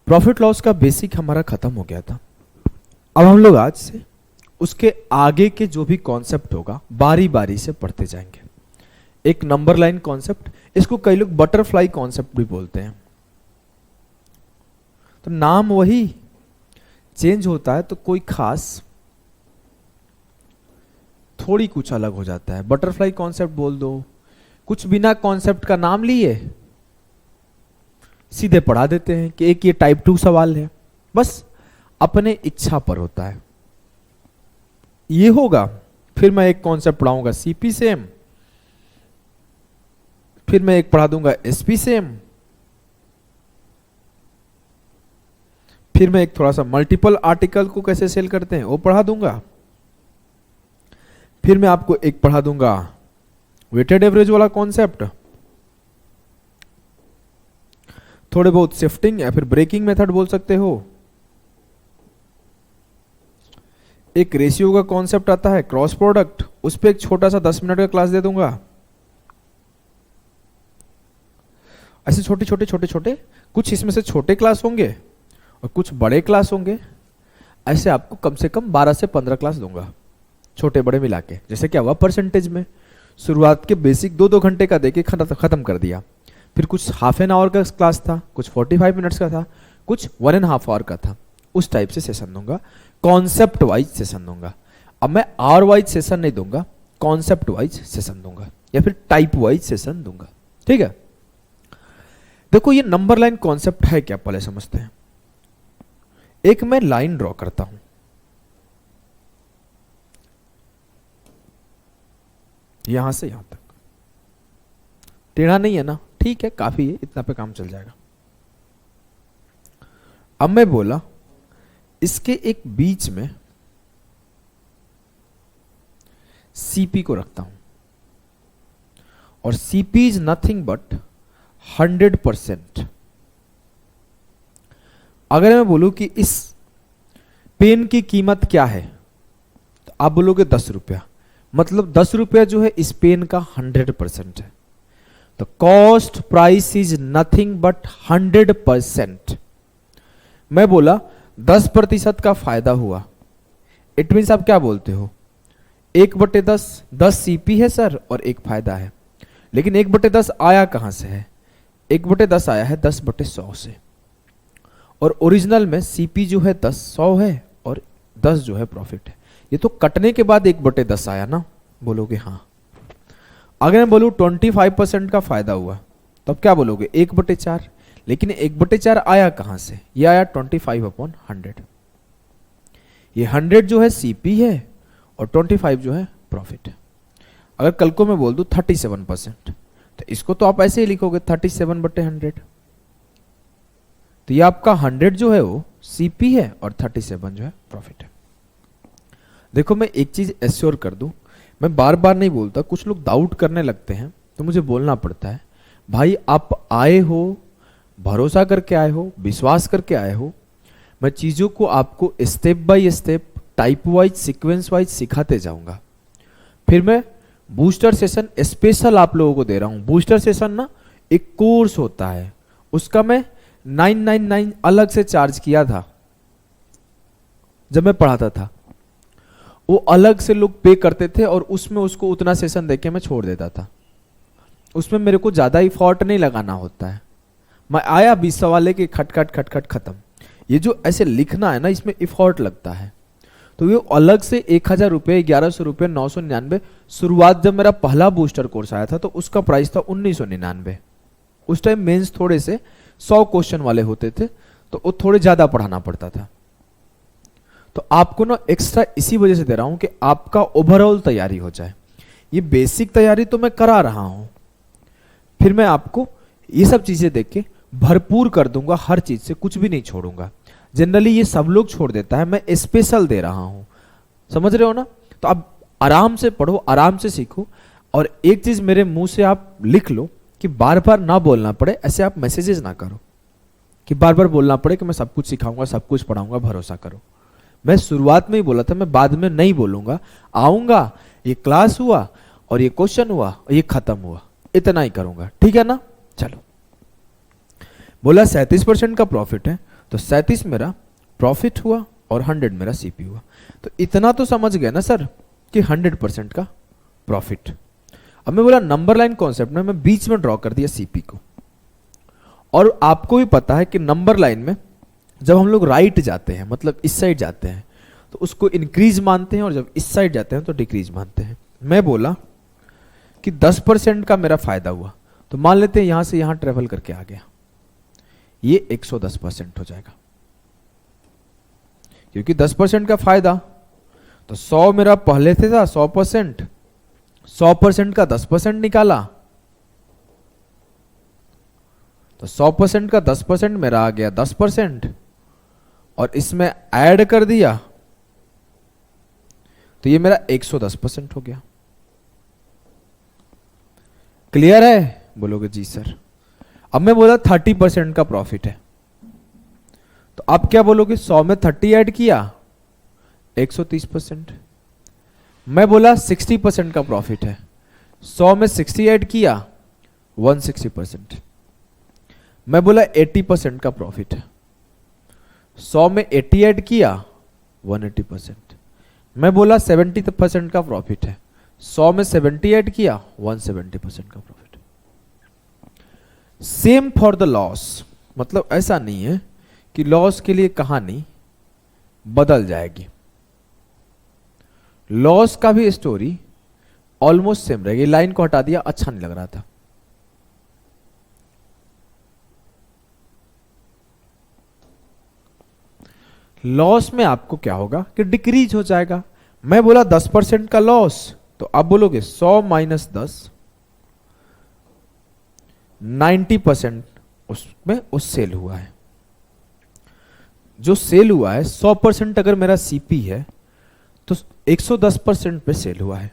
Profit loss का basic हमारा खत्म हो गया था। अब हम लोग आज से उसके आगे के जो भी कॉन्सेप्ट होगा बारी बारी से पढ़ते जाएंगे। एक नंबर लाइन कॉन्सेप्ट, इसको कई लोग बटरफ्लाई कॉन्सेप्ट भी बोलते हैं। तो नाम वही चेंज होता है, तो कोई खास थोड़ी कुछ अलग हो जाता है। बटरफ्लाई कॉन्सेप्ट बोल दो, कुछ बिना कॉन्सेप्ट का नाम लिए सीधे पढ़ा देते हैं कि एक ये टाइप 2 सवाल है, बस अपने इच्छा पर होता है। ये होगा, फिर मैं एक कॉन्सेप्ट पढ़ाऊंगा सीपी सेम, फिर मैं एक पढ़ा दूंगा एसपी सेम, फिर मैं एक थोड़ा सा मल्टीपल आर्टिकल को कैसे सेल करते हैं वो पढ़ा दूंगा, फिर मैं आपको एक पढ़ा दूंगा वेटेड एवरेज वाला कॉन्सेप्ट, थोड़े बहुत शिफ्टिंग या फिर ब्रेकिंग मेथड बोल सकते हो। एक रेशियो का कॉन्सेप्ट आता है क्रॉस प्रोडक्ट, उस पर एक छोटा सा 10 मिनट का क्लास दे दूंगा। ऐसे छोटे छोटे छोटे छोटे कुछ इसमें से छोटे क्लास होंगे और कुछ बड़े क्लास होंगे। ऐसे आपको कम से कम 12 से 15 क्लास दूंगा, छोटे बड़े मिला के। जैसे क्या हुआ परसेंटेज में, शुरुआत के बेसिक 2-2 घंटे का देके खत्म कर दिया, फिर कुछ हाफ एन आवर का क्लास था, कुछ 45 मिनट्स का था, कुछ 1.5 आवर का था। उस टाइप से सेशन दूंगा, कॉन्सेप्ट वाइज सेशन दूंगा। अब मैं आवर वाइज सेशन नहीं दूंगा, कॉन्सेप्ट वाइज सेशन दूंगा या फिर टाइप वाइज सेशन दूंगा। ठीक है, देखो ये नंबर लाइन कॉन्सेप्ट है क्या, पहले समझते हैं। एक मैं लाइन ड्रॉ करता हूं, यहां से यहां तक, टेढ़ा नहीं है ना, ठीक है, काफी है, इतना पे काम चल जाएगा। अब मैं बोला इसके एक बीच में सीपी को रखता हूं, और सीपी इज नथिंग बट 100%। अगर मैं बोलूं कि इस पेन की कीमत क्या है, तो आप बोलोगे 10 रुपया, मतलब 10 रुपया जो है इस पेन का 100% है। तो cost price is nothing but 100%। मैं बोला 10% का फायदा हुआ, इट मीन्स आप क्या बोलते हो, 1/10, 10 सीपी है सर और 1 फायदा है। लेकिन 1/10 आया कहां से है, 1/10 आया है 10/100 से, और ओरिजिनल में सीपी जो है 100 है और 10 जो है प्रॉफिट है। ये तो कटने के बाद 1/10 आया ना, बोलोगे हाँ। अगर मैं बोलूं 25% का फायदा हुआ, तब क्या बोलोगे 1/4। लेकिन 1/4 आया कहां से, ये आया 25/100। ये 100 जो है सीपी है और 25 जो है प्रॉफिट है। अगर कल को मैं बोल दूं 37%, तो इसको तो आप ऐसे ही लिखोगे 37/100। तो ये आपका 100 जो है वो सीपी है और 37 जो है प्रॉफिट है। देखो मैं एक चीज एश्योर कर दूं, मैं बार बार नहीं बोलता, कुछ लोग डाउट करने लगते हैं तो मुझे बोलना पड़ता है, भाई आप आए हो, भरोसा करके आए हो, विश्वास करके आए हो, मैं चीजों को आपको step by step, type wise, sequence wise सिखाते जाऊंगा। फिर मैं बूस्टर सेशन स्पेशल आप लोगों को दे रहा हूं। बूस्टर सेशन ना एक कोर्स होता है, उसका मैं 999 अलग से चार्ज किया था जब मैं पढ़ाता था। वो अलग से लोग पे करते थे और उसमें उसको उतना सेशन देके मैं छोड़ देता था। उसमें मेरे को ज्यादा इफॉर्ट नहीं लगाना होता है। मैं आया 20 सवाल लेके खटखट खटखट खत्म। ये जो ऐसे लिखना है ना, इसमें इफॉर्ट लगता है। तो ये अलग से 1000 रुपये, 1100 रुपये, 999। शुरुआत जब मेरा पहला बूस्टर कोर्स आया था तो उसका प्राइस था 1999। उस टाइम मेंस थोड़े से 100 क्वेश्चन वाले होते थे, तो वो थोड़े ज्यादा पढ़ाना पड़ता था। तो आपको ना एक्स्ट्रा इसी वजह से दे रहा हूं कि आपका ओवरऑल तैयारी हो जाए। ये बेसिक तैयारी तो मैं करा रहा हूं, फिर मैं आपको ये सब चीजें देख के भरपूर कर दूंगा, हर चीज से कुछ भी नहीं छोड़ूंगा। जनरली ये सब लोग छोड़ देता है, मैं स्पेशल दे रहा हूं, समझ रहे हो ना। तो आप आराम से पढ़ो, आराम से सीखो, और एक चीज मेरे मुंह से आप लिख लो कि बार बार ना बोलना पड़े। ऐसे आप मैसेजेस ना करो कि बार बार बोलना पड़े कि मैं सब कुछ सिखाऊंगा, सब कुछ पढ़ाऊंगा, भरोसा करो। मैं शुरुआत में ही बोला था, मैं बाद में नहीं बोलूंगा। आऊंगा, ये क्लास हुआ और ये क्वेश्चन हुआ और ये खत्म हुआ, इतना ही करूंगा, ठीक है ना। चलो, बोला 37% का प्रॉफिट है, तो 37 मेरा प्रॉफिट हुआ और 100 मेरा सीपी हुआ। तो इतना तो समझ गए ना सर कि 100% का प्रॉफिट। अब मैं बोला नंबर लाइन कॉन्सेप्ट में मैं बीच में ड्रॉ कर दिया सीपी को, और आपको भी पता है कि नंबर लाइन में जब हम लोग राइट जाते हैं, मतलब इस साइड जाते हैं, तो उसको इंक्रीज मानते हैं, और जब इस साइड जाते हैं तो डिक्रीज मानते हैं। मैं बोला कि 10% का मेरा फायदा हुआ, तो मान लेते हैं यहां से यहां ट्रेवल करके आ गया, ये 110% हो जाएगा, क्योंकि 10% का फायदा, तो 100 मेरा पहले से था 100%, 100% का 10% निकाला, तो 100% का 10% मेरा आ गया 10%, और इसमें ऐड कर दिया तो ये मेरा 110% हो गया। क्लियर है? बोलोगे जी सर। अब मैं बोला 30% का प्रॉफिट है, तो आप क्या बोलोगे? 100 में 30 ऐड किया 130%। मैं बोला 60% का प्रॉफिट है, 100 में 60 ऐड किया 160%। मैं बोला 80% का प्रॉफिट है, 100 में 80 ऐड किया 180%। मैं बोला 70% का प्रॉफिट है, 100 में 70 ऐड किया 170% का profit. Same for the loss, मतलब ऐसा नहीं है कि लॉस के लिए कहानी बदल जाएगी, लॉस का भी स्टोरी ऑलमोस्ट सेम रहेगी। लाइन को हटा दिया, अच्छा नहीं लग रहा था। लॉस में आपको क्या होगा कि डिक्रीज हो जाएगा। मैं बोला 10% का लॉस, तो आप बोलोगे 100 माइनस 10, 90% उसमें उस सेल हुआ है। जो सेल हुआ है 100% अगर मेरा सीपी है तो 110% पे सेल हुआ है।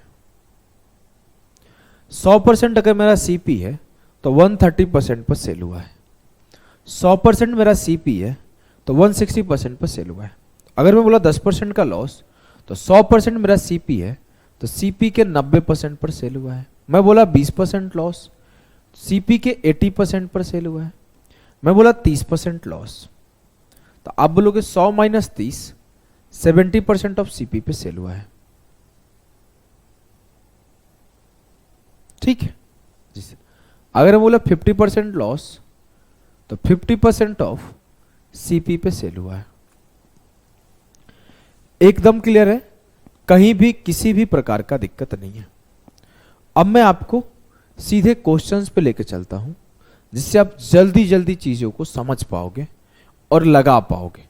100% अगर मेरा सीपी है तो 130% पर सेल हुआ है। 100% मेरा सीपी है तो 160% पर सेल हुआ है। अगर मैं बोला 10% का लॉस, तो 100% मेरा सीपी है तो सीपी के 90% पर सेल हुआ है। मैं बोला 20% लॉस, सीपी के 80% पर सेल हुआ है। मैं बोला 30% लॉस, तो आप बोलोगे 100 माइनस 30, 70% ऑफ सीपी पे सेल हुआ है। ठीक है जी सर। अगर मैं बोला 50% लॉस, तो 50% ऑफ सीपी पे सेल हुआ है। एकदम क्लियर है, कहीं भी किसी भी प्रकार का दिक्कत नहीं है। अब मैं आपको सीधे क्वेश्चंस पे लेके चलता हूं, जिससे आप जल्दी जल्दी चीजों को समझ पाओगे और लगा पाओगे।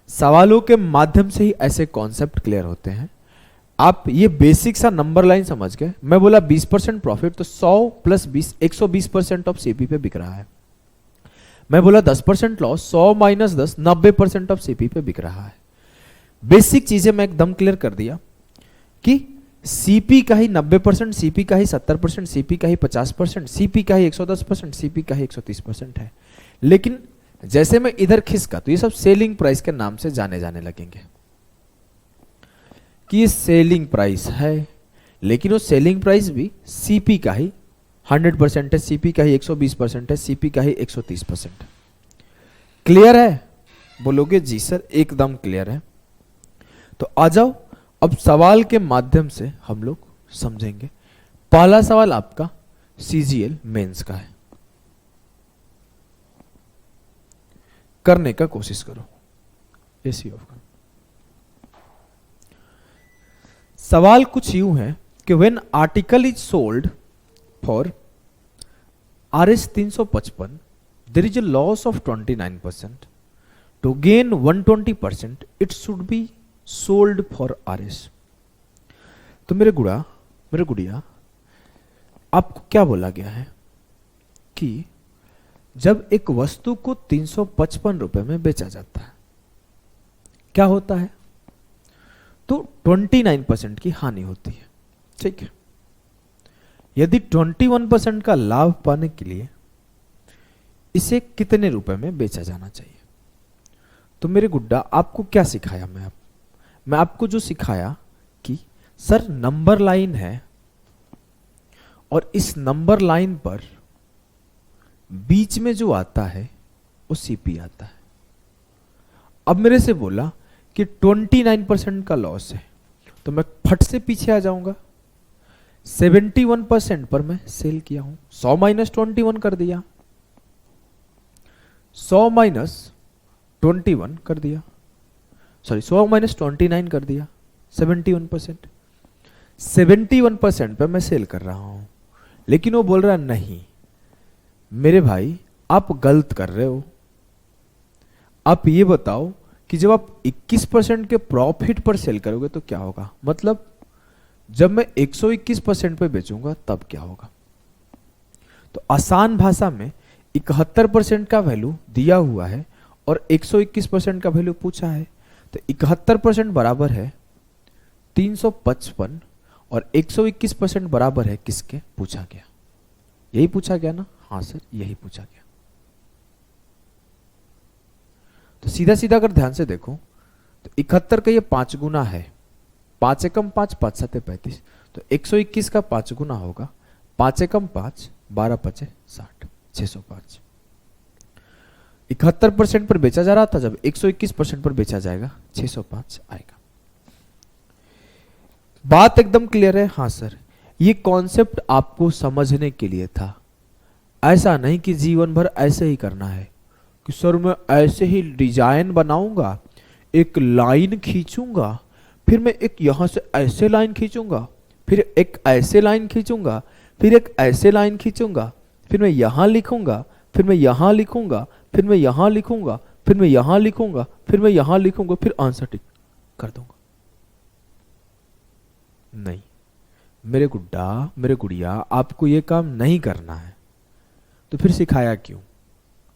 सवालों के माध्यम से ही ऐसे कॉन्सेप्ट क्लियर होते हैं। आप ये बेसिक सा नंबर लाइन समझ गए। मैं बोला 20% प्रॉफिट, तो 100 प्लस 20 120% ऑफ सीपी पे बिक रहा है। मैं बोला 10% लॉस, 100 माइनस 10 90% ऑफ सीपी पे बिक रहा है। बेसिक चीजें मैं एकदम क्लियर कर दिया कि सीपी का ही 90%, सीपी का ही 70%, सीपी का ही 50%, सीपी का ही 110%, सीपी का ही 130% है। लेकिन जैसे मैं इधर खिसका तो ये सब सेलिंग प्राइस के नाम से जाने जाने लगेंगे कि ये सेलिंग प्राइस है, लेकिन वो सेलिंग प्राइस भी सीपी का ही 100% है, सीपी का ही 120% है, सीपी का ही 130%। क्लियर है? बोलोगे जी सर एकदम क्लियर है। तो आ जाओ, अब सवाल के माध्यम से हम लोग समझेंगे। पहला सवाल आपका सीजीएल मेंस का है, करने का कोशिश करो। एसी ऑफ करो। सवाल कुछ यूं है कि when article is sold for RS 355, there is a loss of 29%। To gain 120% it should be sold for RS। तो मेरे गुड़िया आपको क्या बोला गया है कि जब एक वस्तु को 355 रुपए में बेचा जाता है, क्या होता है? तो 29% की हानि होती है। ठीक है, यदि 21% का लाभ पाने के लिए इसे कितने रुपए में बेचा जाना चाहिए? तो मेरे गुड्डा आपको क्या सिखाया मैं आपको जो सिखाया कि सर नंबर लाइन है और इस नंबर लाइन पर बीच में जो आता है वो सीपी आता है। अब मेरे से बोला कि 29% का लॉस है, तो मैं फट से पीछे आ जाऊंगा। 71% पर मैं सेल किया हूं, 100 माइनस 21 कर दिया, 100 माइनस 21 कर दिया, सॉरी 100 माइनस 29 कर दिया, 71%। 71% पे मैं सेल कर रहा हूं, लेकिन वो बोल रहा नहीं मेरे भाई आप गलत कर रहे हो। आप ये बताओ कि जब आप 21% के प्रॉफिट पर सेल करोगे तो क्या होगा, मतलब जब मैं 121% पे बेचूंगा तब क्या होगा। तो आसान भाषा में 71% का वैल्यू दिया हुआ है और 121% का वैल्यू पूछा है, तो 71% बराबर है 355 और 121% बराबर है किसके, पूछा गया। यही पूछा गया ना, हाँ सर यही पूछा गया। तो सीधा सीधा अगर ध्यान से देखो तो 71 का ये 5 गुना है, 5 एकम 5, 5 7 35, तो 121 का 5 गुना होगा, 5 एकम 5, 12 पचे 60, 605। 71% पर बेचा जा रहा था, जब 121% पर बेचा जाएगा 605 आएगा। बात एकदम क्लियर है, हाँ सर ये कॉन्सेप्ट आपको समझने के लिए था, ऐसा नहीं कि जीवन भर ऐसे ही करना है कि सर मैं ऐसे ही डिजाइन बनाऊंगा, एक लाइन खींचूंगा, फिर मैं एक यहां से ऐसे लाइन खींचूंगा, फिर एक ऐसे लाइन खींचूंगा, फिर एक ऐसे लाइन खींचूंगा, फिर मैं यहां लिखूंगा, फिर मैं यहां लिखूंगा, फिर मैं यहां लिखूंगा, फिर मैं यहां लिखूंगा, फिर मैं यहां लिखूंगा, फिर आंसर टिक कर दूंगा। नहीं मेरे गुड्डा, मेरे गुड़िया, आपको ये काम नहीं करना है, तो फिर सिखाया क्यों,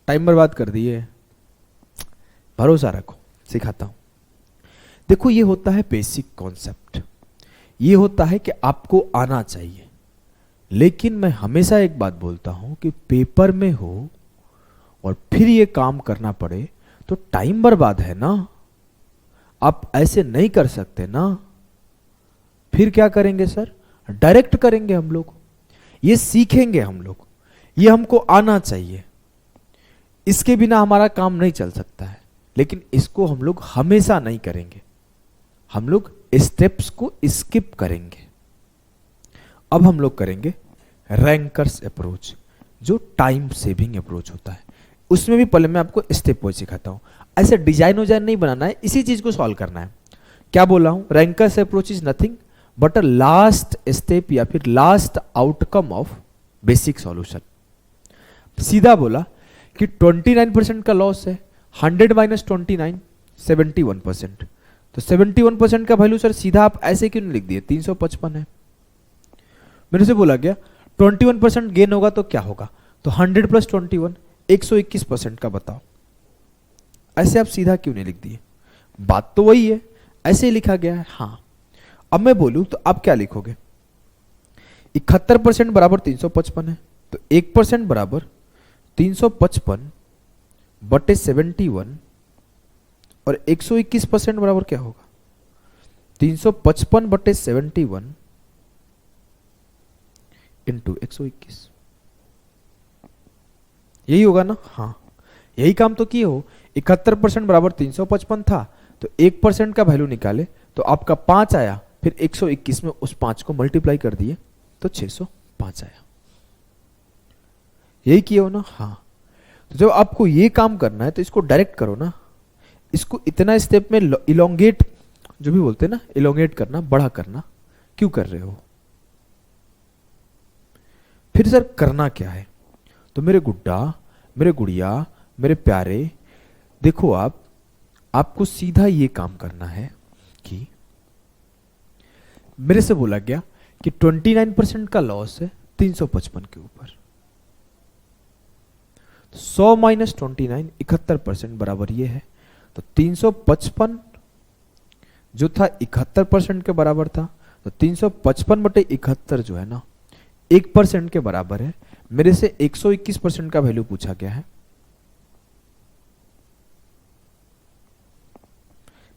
टाइम बर्बाद कर दिए। भरोसा रखो, सिखाता हूं। देखो ये होता है बेसिक कॉन्सेप्ट, ये होता है कि आपको आना चाहिए, लेकिन मैं हमेशा एक बात बोलता हूं कि पेपर में हो और फिर ये काम करना पड़े तो टाइम बर्बाद है ना, आप ऐसे नहीं कर सकते ना। फिर क्या करेंगे सर, डायरेक्ट करेंगे हम लोग, ये सीखेंगे हम लोग, ये हमको आना चाहिए, इसके बिना हमारा काम नहीं चल सकता है, लेकिन इसको हम लोग हमेशा नहीं करेंगे, हम लोग स्टेप्स को स्किप करेंगे। अब हम लोग करेंगे रैंकर्स अप्रोच, जो टाइम सेविंग अप्रोच होता है। उसमें भी पहले मैं आपको स्टेप वाइज सिखाता हूं, ऐसे डिजाइन वजाइन नहीं बनाना है, इसी चीज को सॉल्व करना है। क्या बोला हूं, rankers approach is nothing but a last step या फिर last outcome of basic solution. सीधा बोला कि 29% का लॉस है, 100 माइनस 29 71%, तो 71% का वैल्यू सर सीधा आप ऐसे क्यों नहीं लिख दिए, 355 है। मेरे से बोला गया 21% गेन होगा तो क्या होगा, तो 100 प्लस 21 121% का बताओ, ऐसे आप सीधा क्यों नहीं लिख दिए, बात तो वही है, ऐसे ही लिखा गया है। हाँ अब मैं बोलूं तो आप क्या लिखोगे, 71% बराबर 355 है, तो 1% बराबर 355 बटे 71 और 121% बराबर क्या होगा, 355 बटे 71 इंटू 121, यही होगा ना। हाँ यही काम तो किए हो, 71% बराबर 355 था, तो 1% का वैल्यू निकाले तो आपका 5 आया, फिर 121 में उस 5 को मल्टीप्लाई कर दिए तो 605 आया, यही किए हो ना। हाँ तो जब आपको ये काम करना है तो इसको डायरेक्ट करो ना, इसको इतना स्टेप में इलोंगेट, जो भी बोलते हैं ना इलोंगेट करना, बड़ा करना क्यों कर रहे हो। फिर सर करना क्या है, तो मेरे गुड्डा, मेरे गुड़िया, मेरे प्यारे, देखो आपको सीधा ये काम करना है कि मेरे से बोला गया कि 29% का लॉस है 355 के ऊपर, 100 माइनस 29 71% बराबर ये है, तो 355 जो था 71% के बराबर था, तो 355 बटे 71 जो है ना 1% के बराबर है। मेरे से 121% का वैल्यू पूछा गया है।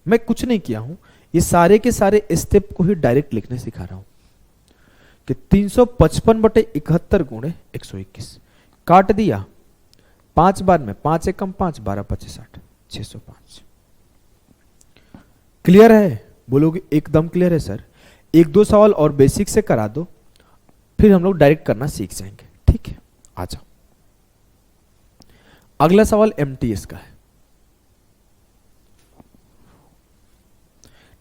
मैं कुछ नहीं किया हूं, ये सारे के सारे स्टेप को ही डायरेक्ट लिखने सिखा रहा हूं कि 355 बटे 71 गुणे 121 काट दिया 5 बार में, 5 एकम 5, 12 पचे 60, 605। क्लियर है? बोलोगे एकदम क्लियर है सर। एक दो सवाल और बेसिक से करा दो, फिर हम लोग डायरेक्ट करना सीख जाएंगे। ठीक है, आ जाओ। अगला सवाल एमटीएस का है।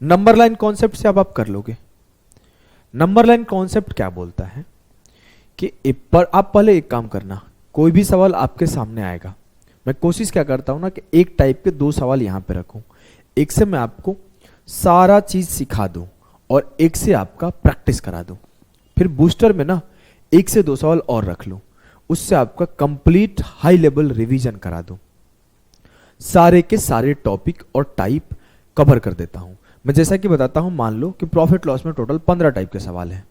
नंबर लाइन कॉन्सेप्ट से अब आप कर लोगे। नंबर लाइन कॉन्सेप्ट क्या बोलता है कि पर आप पहले एक काम करना, कोई भी सवाल आपके सामने आएगा, मैं कोशिश क्या करता हूं ना कि एक टाइप के दो सवाल यहां पे रखूं, एक से मैं आपको सारा चीज सिखा दूं और एक से आपका प्रैक्टिस करा दूं। फिर बूस्टर में ना एक से दो सवाल और रख लूं, उससे आपका कंप्लीट हाई लेवल रिवीजन करा दूं। सारे के सारे टॉपिक और टाइप कवर कर देता हूं। मैं जैसा कि बताता हूं, मान लो कि प्रॉफिट लॉस में टोटल 15 टाइप के सवाल हैं।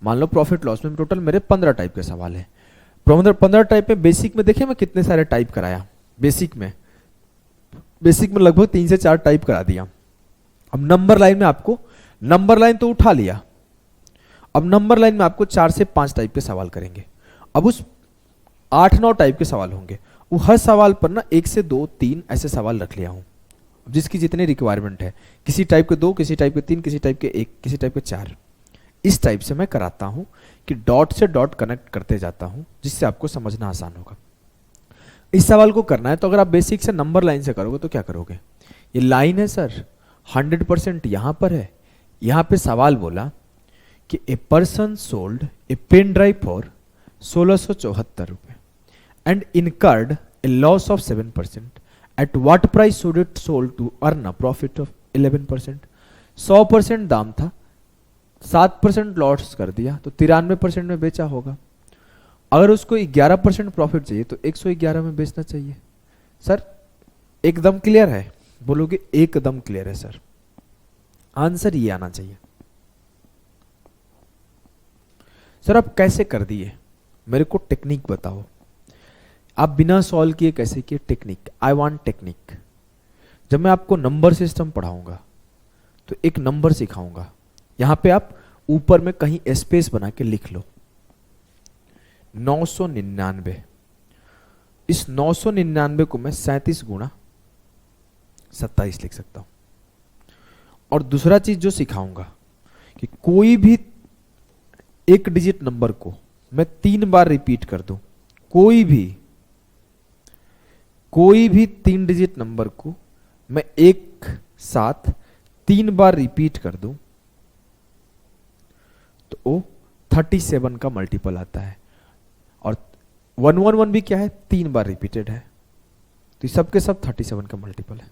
मान लो प्रॉफिट लॉस में टोटल मेरे 15 टाइप के सवाल हैं। 15 टाइप में बेसिक में देखिए मैं कितने सारे टाइप कराया। बेसिक में लगभग 3 से 4 टाइप करा दिया। अब नंबर लाइन में आपको, नंबर लाइन तो उठा लिया, अब नंबर लाइन में आपको 4 से 5 टाइप के सवाल करेंगे। अब उस 8-9 टाइप के सवाल होंगे, वो हर सवाल पर ना 1 से 2-3 ऐसे सवाल रख लिया हूं, जिसकी जितनी रिक्वायरमेंट है। किसी टाइप के 2, किसी टाइप के 3, किसी टाइप के 1, किसी टाइप के 4। इस टाइप से मैं कराता हूं कि डॉट से डॉट कनेक्ट करते जाता हूं, जिससे आपको समझना आसान होगा। इस सवाल को करना है तो अगर आप बेसिक से नंबर लाइन से करोगे तो क्या करोगे, ये लाइन है सर, 100% यहां पर है। यहां पे सवाल बोला कि a person sold a pen drive for 1674 रुपए and incurred a loss of 7%, at what price should it sold to earn a profit of 11%। 100% दाम था, 7% लॉस कर दिया तो 93% में बेचा होगा। अगर उसको 11% प्रॉफिट चाहिए तो 111 में बेचना चाहिए। सर एकदम क्लियर है? बोलोगे एकदम क्लियर है सर। आंसर ये आना चाहिए। सर आप कैसे कर दिए, मेरे को टेक्निक बताओ। आप बिना सॉल्व किए कैसे किए? Technique, I want technique. जब मैं आपको नंबर सिस्टम पढ़ाऊंगा तो एक नंबर सिखाऊंगा, यहां पे आप ऊपर में कहीं स्पेस बना के लिख लो 999। इस 999 को मैं 37 गुणा 27 लिख सकता हूं। और दूसरा चीज जो सिखाऊंगा कि कोई भी एक डिजिट नंबर को मैं 3 बार रिपीट कर दूं, कोई भी 3 डिजिट नंबर को मैं एक साथ 3 बार रिपीट कर दूं तो वो 37 का मल्टीपल आता है। और 111 भी क्या है, 3 बार रिपीटेड है, तो सब के सब 37 का मल्टीपल है।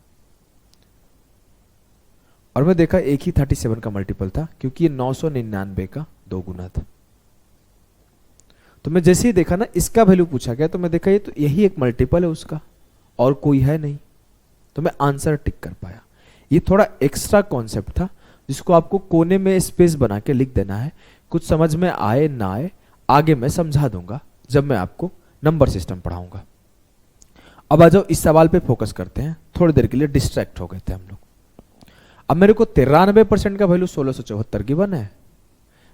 और मैं देखा एक ही 37 का मल्टीपल था, क्योंकि ये 999 का 2 गुना था। तो मैं जैसे ही देखा ना इसका वैल्यू पूछा गया, तो मैं देखा ये तो यही एक मल्टीपल है उसका, और कोई है नहीं, तो मैं आंसर टिक कर पाया। ये थोड़ा एक्स्ट्रा कॉन्सेप्ट था, जिसको आपको कोने में स्पेस बना के लिख देना है। कुछ समझ में आए ना आए आगे मैं समझा दूंगा जब मैं आपको नंबर सिस्टम पढ़ाऊंगा। अब आ जाओ इस सवाल पे फोकस करते हैं। थोड़ी देर के लिए डिस्ट्रैक्ट हो गए थे हम लोग। अब मेरे को 93% का वैल्यू 1674 गिवन है,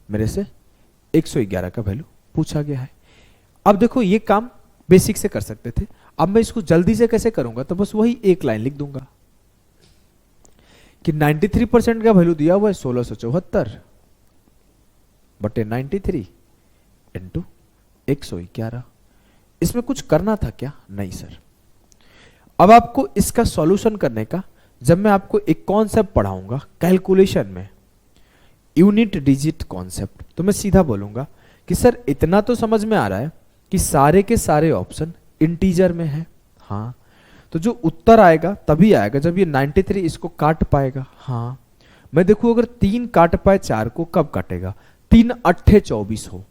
मेरे से 111 का वैल्यू पूछा गया है। अब देखो ये काम बेसिक से कर सकते थे, अब मैं इसको जल्दी से कैसे करूंगा, तो बस वही एक लाइन लिख दूंगा कि 93% का वैल्यू दिया हुआ है 1674 बटे 93 इंटू 111। इसमें कुछ करना था क्या? नहीं सर। अब आपको इसका सॉल्यूशन करने का, जब मैं आपको एक कॉन्सेप्ट पढ़ाऊंगा कैलकुलेशन में, यूनिट डिजिट कॉन्सेप्ट, तो मैं सीधा बोलूंगा कि सर इतना तो समझ में आ रहा है कि सारे के सारे ऑप्शन इंटीजर में है। हाँ, तो जो उत्तर आएगा तभी आएगा जब ये 93 इसको काट पाएगा। हाँ, मैं देखूं अगर 3 काट पाए 4 को, कब काटेगा? 3 अट्ठे 24 हो,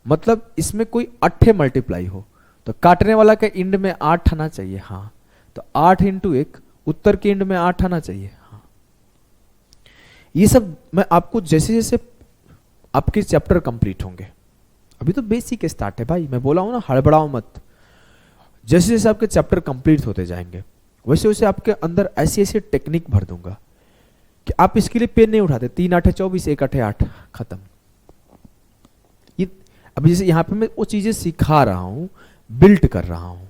मतलब इसमें कोई अट्ठे मल्टीप्लाई हो, तो काटने वाला के इंड में 8 आना चाहिए। हाँ, तो 8 इंटू 1, उत्तर के इंड में 8 आना चाहिए। हाँ, ये सब मैं आपको जैसे जैसे आपके चैप्टर कंप्लीट होंगे, अभी तो बेसिक स्टार्ट है भाई, मैं बोला हूं ना हड़बड़ाओ मत। जैसे जैसे आपके चैप्टर कंप्लीट होते जाएंगे वैसे वैसे आपके अंदर ऐसी ऐसी टेक्निक भर दूंगा कि आप इसके लिए पेन नहीं उठाते। 3 अट्ठे 24, 1 अट्ठे 8, खत्म। ये अभी जैसे यहां पे मैं वो चीजें सिखा रहा हूं, बिल्ट कर रहा हूं,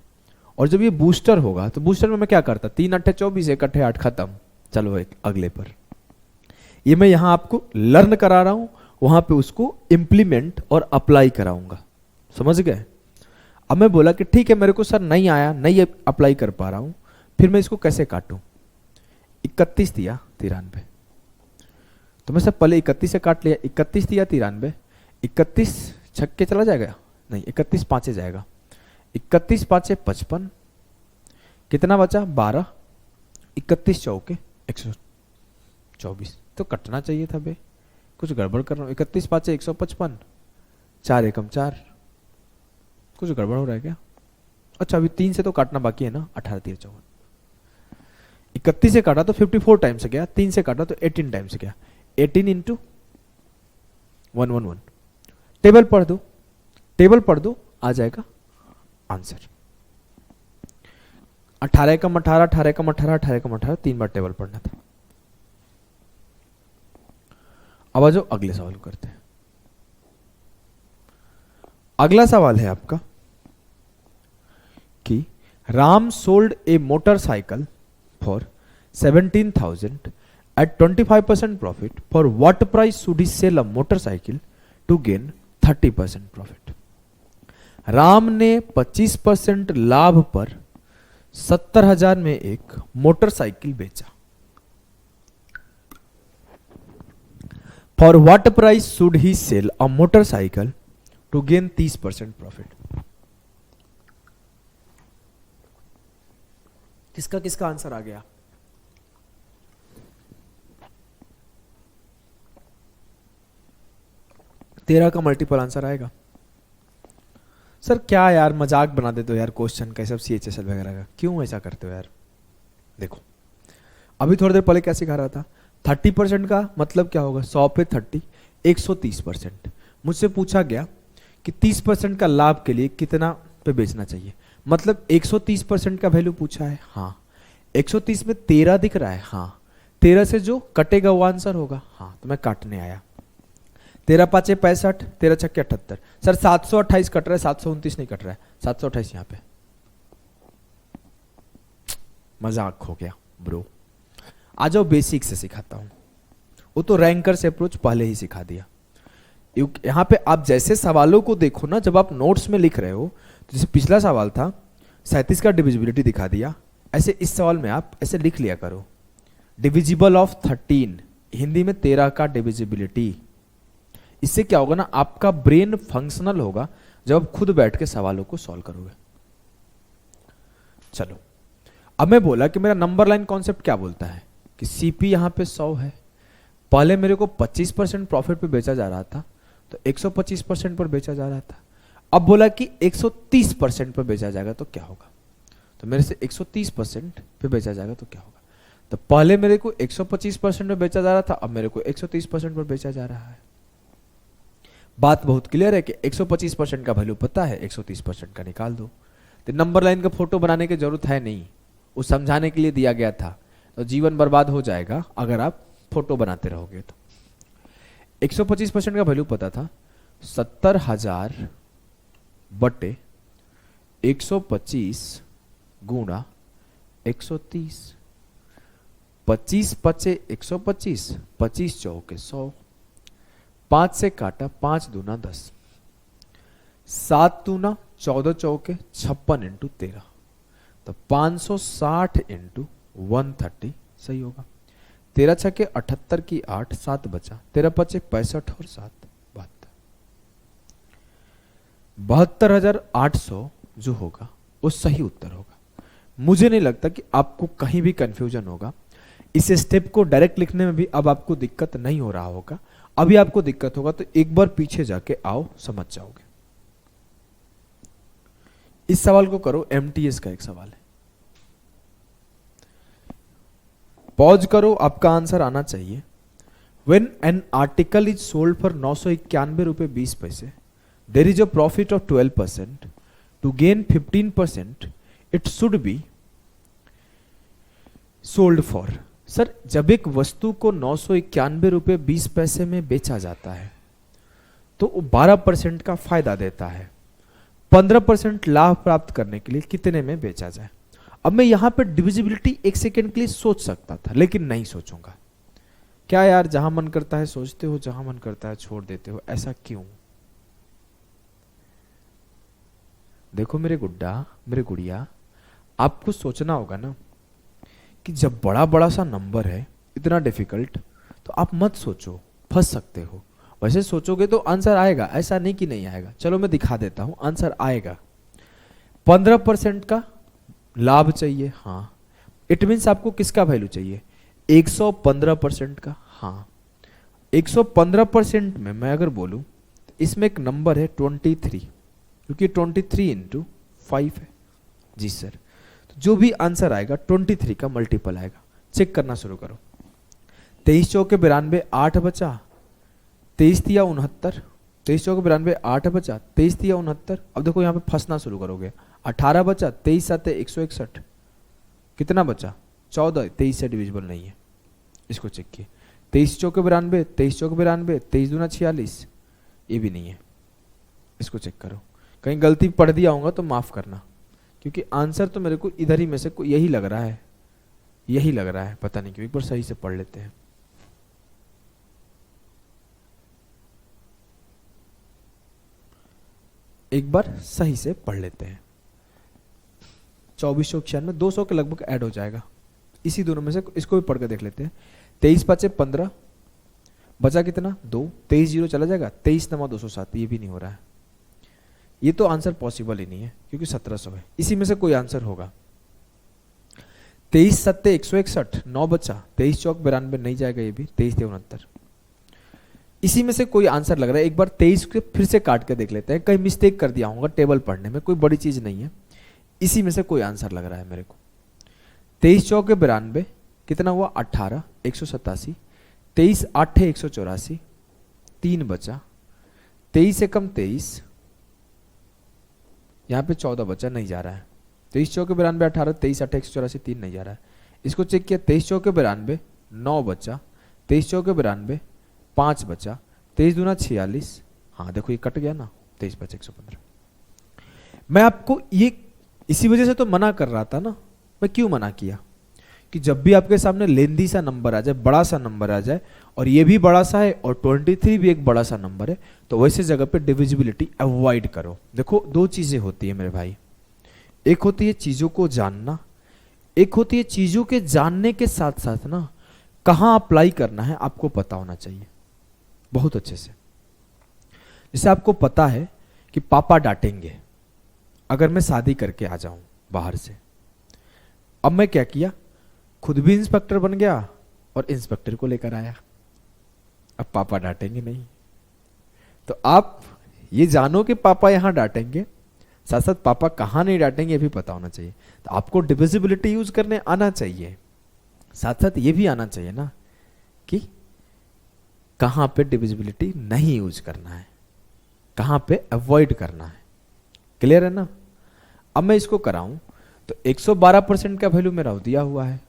और जब ये बूस्टर होगा तो बूस्टर में मैं क्या करता, 3 अट्ठे 24, 1 अट्ठे 8, खत्म, चलो एक अगले पर, ये मैं यहां आपको लर्न करा रहा हूं, वहां पे उसको इंप्लीमेंट और अप्लाई कराऊंगा, समझ गए। अब मैं बोला कि ठीक है मेरे को सर नहीं आया, नहीं अप्लाई कर पा रहा हूं, फिर मैं इसको कैसे काटूं। 31 दिया 93, तो मैं सर पहले 31 से काट लिया, 31 दिया 93, 31 छक्के चला जाएगा, नहीं 31 पांचे जाएगा, 31 पांचे 55, कितना बचा 12, 31 चौके 124, तो कटना चाहिए था बे, कुछ गड़बड़ कर रहा हूँ। 31 पांचे 155, 4 एकम 4, कुछ गड़बड़ हो रहा है क्या। अच्छा अभी 3 से तो काटना बाकी है ना, 18 3 54, 31 से काटा तो 54 टाइम्स गया, 3 से काटा तो 18 टाइम्स गया, 18 इंटू 111, टेबल पढ़ दो, टेबल पढ़ दो, आ जाएगा आंसर। 18 एकम 18, 18 एकम 18, 18 एकम 18, 3 बार टेबल पढ़ना था। अब आ जाओ अगले सवाल करते हैं। अगला सवाल है आपका कि Ram sold A motorcycle for 17,000 at 25% profit. For what price should he sell a motorcycle to gain 30% profit? Ram ने 25% लाभ पर 70,000 में एक मोटरसाइकिल बेचा। For what price should he sell a motorcycle to gain 30% profit? किसका किसका आंसर आ गया? तेरह का मल्टीपल आंसर आएगा। सर क्या यार मजाक बना देते हो यार क्वेश्चन का, सब CHSL वगैरह का, क्यों ऐसा करते हो यार। देखो अभी थोड़ी देर पहले क्या सिखा रहा था, 30% का मतलब क्या होगा, 100 पे 30 130%। मुझसे पूछा गया कि 30% का लाभ के लिए कितना पे बेचना चाहिए, मतलब 130% का वैल्यू पूछा है। हाँ 130 में 13 दिख रहा है, हाँ 13 से जो कटेगा वो आंसर होगा। हाँ तो मैं काटने आया, 13 पाँचे 65, 13 छक्के 78। सर 728 कट रहा है, 729 नहीं कट रहा है, 728 यहाँ पे। मजाक हो गया ब्रो। आ जाओ बेसिक से सिखाता हूं, वो तो रैंकर से अप्रोच पहले ही सिखा दिया। यहां पे आप जैसे सवालों को देखो ना, जब आप नोट्स में लिख रहे हो, तो जैसे पिछला सवाल था 37 का डिविजिबिलिटी दिखा दिया, ऐसे इस सवाल में आप ऐसे लिख लिया करो, डिविजिबल ऑफ 13, हिंदी में 13 का डिविजिबिलिटी। इससे क्या होगा ना, आपका ब्रेन फंक्शनल होगा जब आप खुद बैठ के सवालों को सॉल्व करोगे। चलो अब मैं बोला कि मेरा नंबर लाइन कॉन्सेप्ट क्या बोलता है कि CP यहां पे 100 है, पहले मेरे को 25% प्रॉफिट पे बेचा जा रहा था, तो 125% पर बेचा जा रहा था। अब बोला कि 130% पर बेचा जाएगा तो क्या होगा, तो मेरे से 130% पे बेचा जाएगा तो क्या होगा। तो पहले मेरे को 125% में बेचा जा रहा था, अब मेरे को 130% पर बेचा जा रहा है। बात बहुत क्लियर है कि 125% का वैल्यू पता है, 130% का निकाल दो। तो नंबर लाइन का फोटो बनाने की जरूरत है नहीं, वो समझाने के लिए दिया गया था, तो जीवन बर्बाद हो जाएगा अगर आप फोटो बनाते रहोगे। तो 125% का वैल्यू पता था, 70,000 बटे 125 गुणा 130, 25 पचे 125, 25 चौके 100, 5 से काटा 5 दूना 10, 7 दूना 14 चौके 56 इंटू 13, तो 560 इंटू 130 सही होगा। 13 छक्के 78 की 8, 7 बचा, 13 पचे 65 और 7 72,800 जो होगा वो सही उत्तर होगा। मुझे नहीं लगता कि आपको कहीं भी कंफ्यूजन होगा। इस स्टेप को डायरेक्ट लिखने में भी अब आपको दिक्कत नहीं हो रहा होगा। अभी आपको दिक्कत होगा तो एक बार पीछे जाके आओ, समझ जाओगे। इस सवाल को करो, MTS का एक सवाल है, पॉज करो, आपका आंसर आना चाहिए। When an article is sold for 991 रुपए 20 पैसे, there is a profit of 12%. To gain 15%, it should be sold for. Sir जब एक वस्तु को 991 रुपए 20 पैसे में बेचा जाता है तो 12% का फायदा देता है। 15% लाभ प्राप्त करने के लिए कितने में बेचा जाए। अब मैं यहां पे डिविजिबिलिटी एक सेकेंड के लिए सोच सकता था, लेकिन नहीं सोचूंगा। क्या यार, जहां मन करता है सोचते हो, जहां मन करता है छोड़ देते हो, ऐसा क्यों? देखो मेरे गुड्डा, मेरे गुड़िया, आपको सोचना होगा ना कि जब बड़ा बड़ा सा नंबर है, इतना डिफिकल्ट, तो आप मत सोचो, फंस सकते हो। वैसे सोचोगे तो आंसर आएगा, ऐसा नहीं कि नहीं आएगा। चलो मैं दिखा देता हूं, आंसर आएगा। 15% का लाभ चाहिए, हाँ। इट मीन्स आपको किसका वैल्यू चाहिए? 115% का, हाँ। 115% में मैं अगर बोलूं, इसमें एक नंबर है 23, क्योंकि 23 इंटू 5 है। जी सर, तो जो भी आंसर आएगा 23 का मल्टीपल आएगा। चेक करना शुरू करो। 23 चौके 92, 8 बचा। 23 तिया 69, 23 चौके 92, 8 बचा। 23 तिया 69। अब देखो यहाँ पे फंसना शुरू करोगे। 18 बचा, 23 साते 161, कितना बचा? 14। 23 से डिविजिबल नहीं है, इसको चेक किए। 23 चौके 92, 23 चौके 92, 23 दूना 46, ये भी नहीं है, इसको चेक करो। कहीं गलती पढ़ दिया होगा तो माफ करना, क्योंकि आंसर तो मेरे को इधर ही में से यही लग रहा है, यही लग रहा है, पता नहीं क्यों। एक बार सही से पढ़ लेते हैं। एक बार सही से पढ़ लेते हैं। 2496, 200 के लगभग ऐड हो जाएगा इसी दोनों में से। इसको भी पढ़ के देख लेते हैं। 23 5 15, बचा कितना? 2। 23 0 चला जाएगा। 23 नमा 207, ये भी नहीं हो रहा है। ये तो आंसर पॉसिबल ही नहीं है, क्योंकि 1700 है। इसी में से कोई आंसर होगा। 23 7 161, 9 बचा। 23 चौक 92 नहीं जाएगा, ये भी। 23 69, इसी में से कोई आंसर लग रहा है। एक बार 23 के फिर से काट के देख लेते हैं, कहीं मिस्टेक कर दिया होगा टेबल पढ़ने में, कोई बड़ी चीज नहीं है। इसी में से कोई आंसर लग रहा है मेरे को। 23 चौके 92, कितना हुआ? 18, 187। 23 8 184, 3 बचा। 23 से कम 23, यहां पे 14 बचा, नहीं जा रहा है। 23 चौके 92 18, 23 8 184, 3 नहीं जा रहा है। इसको चेक किया। 23 चौके 92, 9 बचा। 23 चौके 92, 5 बचा। 23 दूना 46, हाँ देखो ये कट गया ना। 23 बचा 115। मैं आपको ये इसी वजह से तो मना कर रहा था ना। मैं क्यों मना किया? कि जब भी आपके सामने लेंदी सा नंबर आ जाए, बड़ा सा नंबर आ जाए, और ये भी बड़ा सा है और 23 भी एक बड़ा सा नंबर है, तो वैसे जगह पे डिविजिबिलिटी अवॉइड करो। देखो दो चीजें होती है मेरे भाई, एक होती है चीजों को जानना, एक होती है चीजों के जानने के साथ साथ ना कहां अप्लाई करना है आपको पता होना चाहिए बहुत अच्छे से। जैसे आपको पता है कि पापा डांटेंगे अगर मैं शादी करके आ जाऊं बाहर से। अब मैं क्या किया, खुद भी इंस्पेक्टर बन गया और इंस्पेक्टर को लेकर आया। अब पापा डांटेंगे नहीं, तो आप ये जानो कि पापा यहां डांटेंगे, साथ साथ पापा कहां नहीं डांटेंगे ये भी पता होना चाहिए। तो आपको डिविजिबिलिटी यूज करने आना चाहिए, साथ साथ ये भी आना चाहिए ना कि कहां पे डिविजिबिलिटी नहीं यूज करना है, कहां पे अवॉइड करना है। क्लियर है ना? अब मैं इसको कराऊं तो 112% का वैल्यू मेरा दिया हुआ है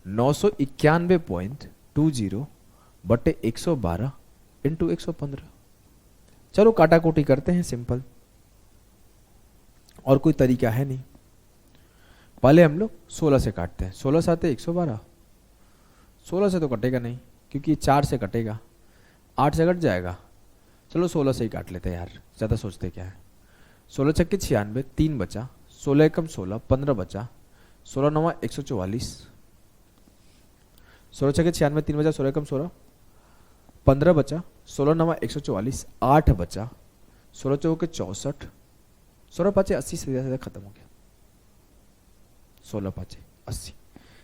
991.20 बटे 112 इंटू 115। चलो काटाकोटी करते हैं सिंपल, और कोई तरीका है नहीं। पहले हम लोग 16 से काटते हैं। 16 साते 112, 16 से तो कटेगा नहीं क्योंकि 4 से कटेगा, 8 से कट जाएगा। चलो 16 से ही काट लेते हैं यार, ज़्यादा सोचते क्या है। 16 छक्के 96, 3 बचा। 16 एकम 16, 15 बचा। 16 नवा 144, 16 छक्के 96, 3 बचा। 16 एकम 16, 15 बचा। 16 नवा 144, 8 बचा। 16 चौके 64, 16 पाँचे 80 से ज़्यादा खत्म हो गया। 16 पाँचे 80,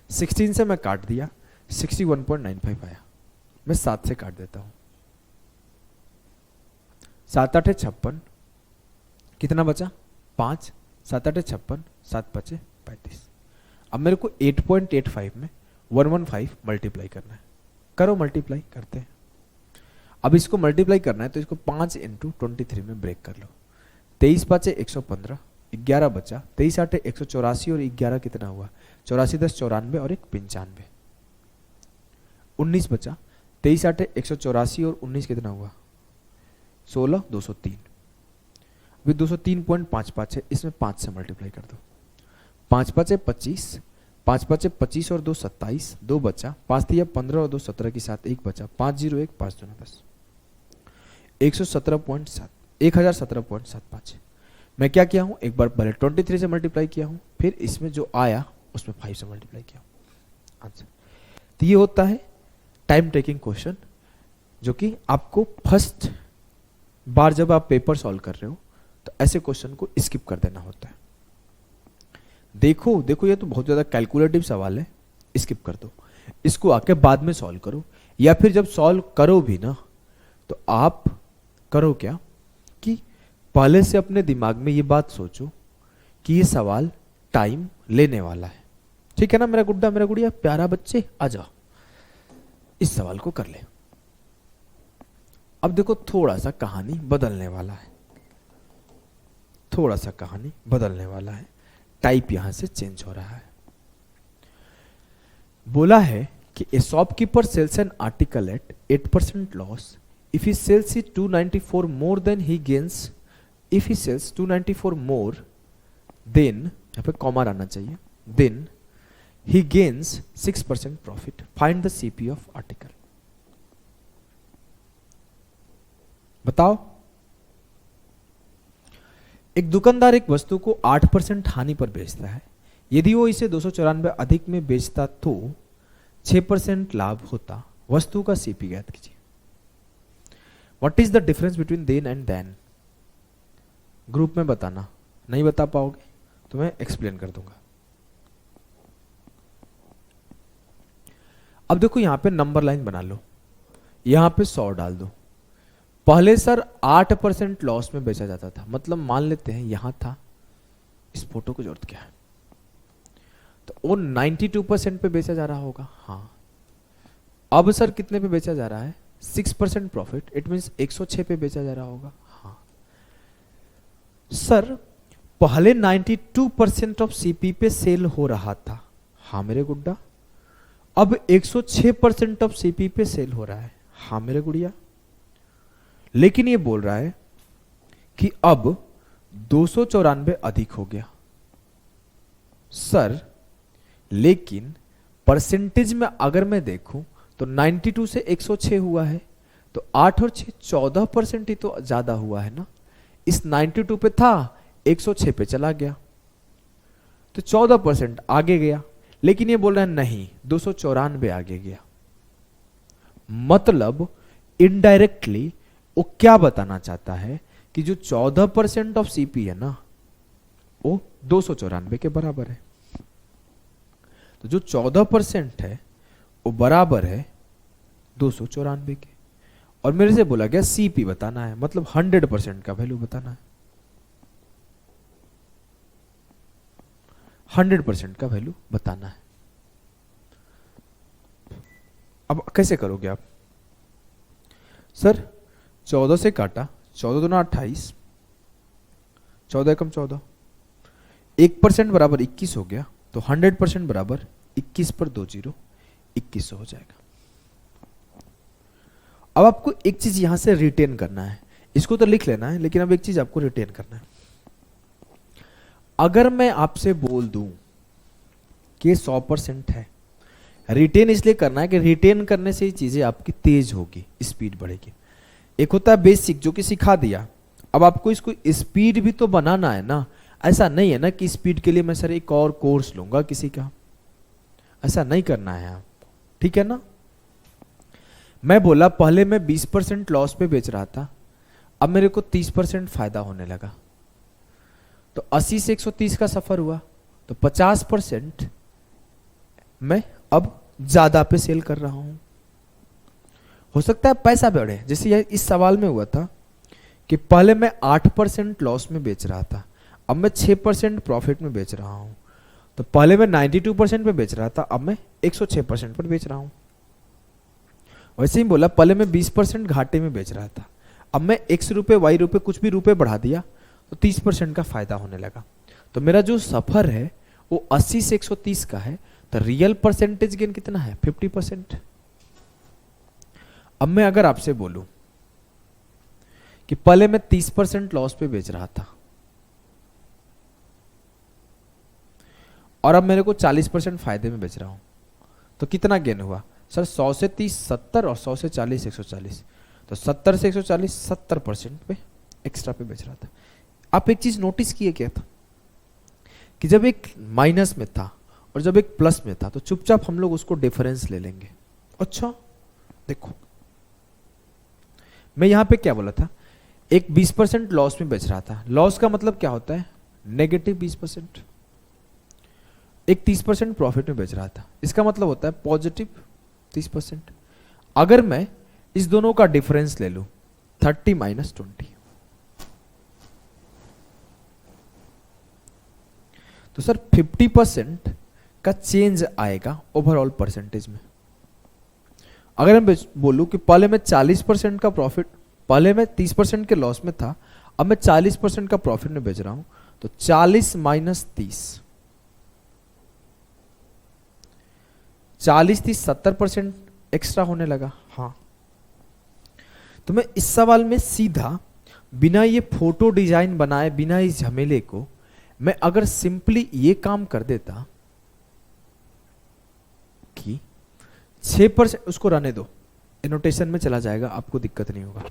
16 से मैं काट दिया, 61.95 आया। मैं 7 से काट देता हूं, 7 8 56, कितना बचा? 5। 7 8 56, 7 5 35। अब मेरे को 8.85 में 115 मल्टीप्लाई करना है। करो मल्टीप्लाई, करते हैं। अब इसको मल्टीप्लाई करना है तो इसको 5 इंटू 23 में ब्रेक कर लो। 23 5 115, 11 बचा। 23 8 184 और 11 कितना हुआ? 84 10 94 और 1 95, 19 बचा। 23 8 184 और 19 कितना हुआ? 16 203। अभी 203.55 है, इसमें 5 से मल्टीप्लाई कर दो। 5 5 25, 5 5 25 और 2 27, 2 बचा, 5 3 15 और 2 17 के साथ 1 बचा, 501 5 2 10, 117.7, 1017.75। मैं क्या किया हूँ, एक बार पहले 23 से मल्टीप्लाई किया हूँ, फिर इसमें जो आया उसमें 5 से मल्टीप्लाई किया हूँ, आंसर। तो ये होता है टाइम टेकिंग क्वेश्चन, जो कि आपको फर्स्ट बार जब आप पेपर सॉल्व कर रहे हो तो ऐसे क्वेश्चन को स्किप कर देना होता है। देखो देखो, ये तो बहुत ज्यादा कैलकुलेटिव सवाल है, स्किप कर दो, इसको आके बाद में सॉल्व करो, या फिर जब सॉल्व करो भी ना तो आप करो क्या कि पहले से अपने दिमाग में ये बात सोचो कि ये सवाल टाइम लेने वाला है। ठीक है ना मेरा गुड्डा, मेरा गुड़िया, प्यारा बच्चे, आ जाओ इस सवाल को कर ले। अब देखो थोड़ा सा कहानी बदलने वाला है, थोड़ा सा कहानी बदलने वाला है, टाइप यहां से चेंज हो रहा है। बोला है कि a shopkeeper sells an article at 8% loss if he sells it 294 more than he gains, if he sells 294 more than, यहां पे कॉमा आना चाहिए, then he gains 6% profit. Find the CP of article. बताओ, एक दुकानदार एक वस्तु को 8% हानि पर बेचता है। यदि वो इसे 294 अधिक में बेचता तो 6% लाभ होता। वस्तु का सीपी ज्ञात कीजिए। What is the difference between then and then? Group में बताना, नहीं बता पाओगे तो मैं एक्सप्लेन कर दूंगा। अब देखो यहां पे नंबर लाइन बना लो, यहां पे 100 डाल दो। पहले सर 8% लॉस में बेचा जाता था, मतलब मान लेते हैं यहां था, इस फोटो को जरूरत क्या है, तो वो 92% पे बेचा जा रहा होगा। हाँ, अब सर कितने पे बेचा जा रहा है? 6% प्रॉफिट, इट मींस 106 पे बेचा जा रहा होगा। हाँ सर, पहले 92% ऑफ सीपी पे सेल हो रहा था। हाँ मेरे गुड्डा, अब 106% ऑफ सीपी पे सेल हो रहा है। हाँ मेरे गुड़िया, लेकिन ये बोल रहा है कि अब 294 अधिक हो गया। सर लेकिन परसेंटेज में अगर मैं देखूं तो 92 से 106 हुआ है, तो 8 और 6 14% ही तो ज्यादा हुआ है ना। इस 92 पे था, 106 पे चला गया, तो 14% आगे गया। लेकिन ये बोल रहा है नहीं, 294 आगे गया। मतलब इनडायरेक्टली वो क्या बताना चाहता है कि जो 14% ऑफ सीपी है ना, वो 294 के बराबर है। तो जो 14% है वो बराबर है 294 के। और मेरे से बोला गया सीपी बताना है, मतलब 100% का वैल्यू बताना है, 100% का वैल्यू बताना है। अब कैसे करोगे आप? सर 14 से काटा, 14 दूना 28, 14 कम 14, 1% बराबर 21 हो गया, तो 100% बराबर 21 पर 2 जीरो 2100 हो जाएगा। अब आपको एक चीज यहां से रिटेन करना है, इसको तो लिख लेना है, लेकिन अब एक चीज आपको रिटेन करना है। अगर मैं आपसे बोल दूं कि 100% है, रिटेन इसलिए करना है कि रिटेन करने से ही चीजें आपकी तेज होगी, स्पीड बढ़ेगी। एक होता है बेसिक जो कि सिखा दिया, अब आपको इसको स्पीड भी तो बनाना है ना। ऐसा नहीं है ना कि स्पीड के लिए मैं सर एक और कोर्स लूंगा किसी का, ऐसा नहीं करना है आपको, ठीक है ना। मैं बोला पहले मैं 20% लॉस पे बेच रहा था, अब मेरे को 30% फायदा होने लगा, तो 80 से 130 का सफर हुआ, तो 50% मैं अब ज्यादा पे सेल कर रहा हूं। हो सकता है पैसा बढ़े, जैसे ये इस सवाल में हुआ था कि पहले मैं 8% लॉस में बेच रहा था, अब मैं 6% प्रॉफिट में बेच रहा हूं। तो पहले मैं 92% पे बेच रहा था, अब मैं 106% पर बेच रहा हूं। वैसे ही बोला पहले मैं 20% घाटे में बेच रहा था, अब मैं x रुपए y रुपए कुछ भी रुपए बढ़ा दिया तो 30% का फायदा होने लगा। तो मेरा जो सफर है वो 80 से 130 का है, तो रियल परसेंटेज गेन कितना है? 50%। अब मैं अगर आपसे बोलूं कि पहले मैं 30% लॉस पे बेच रहा था और अब मेरे को 40% फायदे में बेच रहा हूं, तो कितना गेन हुआ सर? 100 से 30 70 और 100 से 40 140, तो 70 से 140 70% पे एक्स्ट्रा पे बेच रहा था। आप एक चीज नोटिस किए क्या था कि जब एक माइनस में था और जब एक प्लस में था तो चुपचाप हम लोग उसको डिफरेंस ले लेंगे। अच्छा देखो, मैं यहां पे क्या बोला था, एक 20% लॉस में बेच रहा था। लॉस का मतलब क्या होता है? नेगेटिव 20%। एक 30% प्रॉफिट में बेच रहा था, इसका मतलब होता है पॉजिटिव 30%। अगर मैं इस दोनों का डिफरेंस ले लूं 30 माइनस 20, तो सर 50% का चेंज आएगा ओवरऑल परसेंटेज में। अगर मैं बोलूं कि पहले मैं 40% का प्रॉफिट, पहले मैं 30% के लॉस में था, अब मैं 40% का प्रॉफिट में बेच रहा हूं, तो 40 माइनस 30, 40 30 70% एक्स्ट्रा होने लगा। हाँ, तो मैं इस सवाल में सीधा बिना ये फोटो डिजाइन बनाए, बिना इस झमेले को, मैं अगर सिंपली ये काम कर देता कि 6%, उसको रहने दो, एनोटेशन में चला जाएगा, आपको दिक्कत नहीं होगा।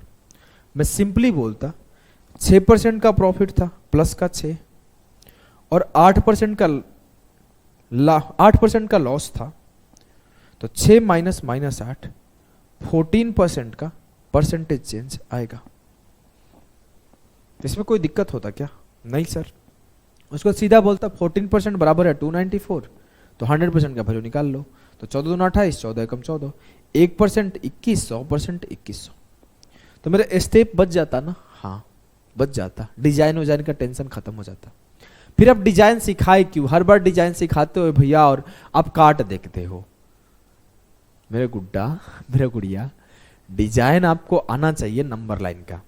मैं सिंपली बोलता 6% का प्रॉफिट था प्लस का 6, और 8% का लॉस था, तो 6 माइनस माइनस 8, 14% का परसेंटेज चेंज आएगा। इसमें कोई दिक्कत होता क्या? नहीं सर। उसको सीधा बोलता 14% बराबर है 294, तो 100% का वैल्यू निकाल लो, तो 14 दूना 28, 14 एकम 14, 1% 21, 100% 2100। तो मेरा स्टेप बच जाता ना? हाँ बच जाता, डिजाइन विजाइन का टेंशन खत्म हो जाता। फिर आप डिजाइन सिखाए क्यों? हर बार डिजाइन सिखाते हो भैया और आप काट देखते हो। मेरे गुड्डा, मेरे गुड़िया, डिजाइन आपको आना चाहिए नंबर लाइन का,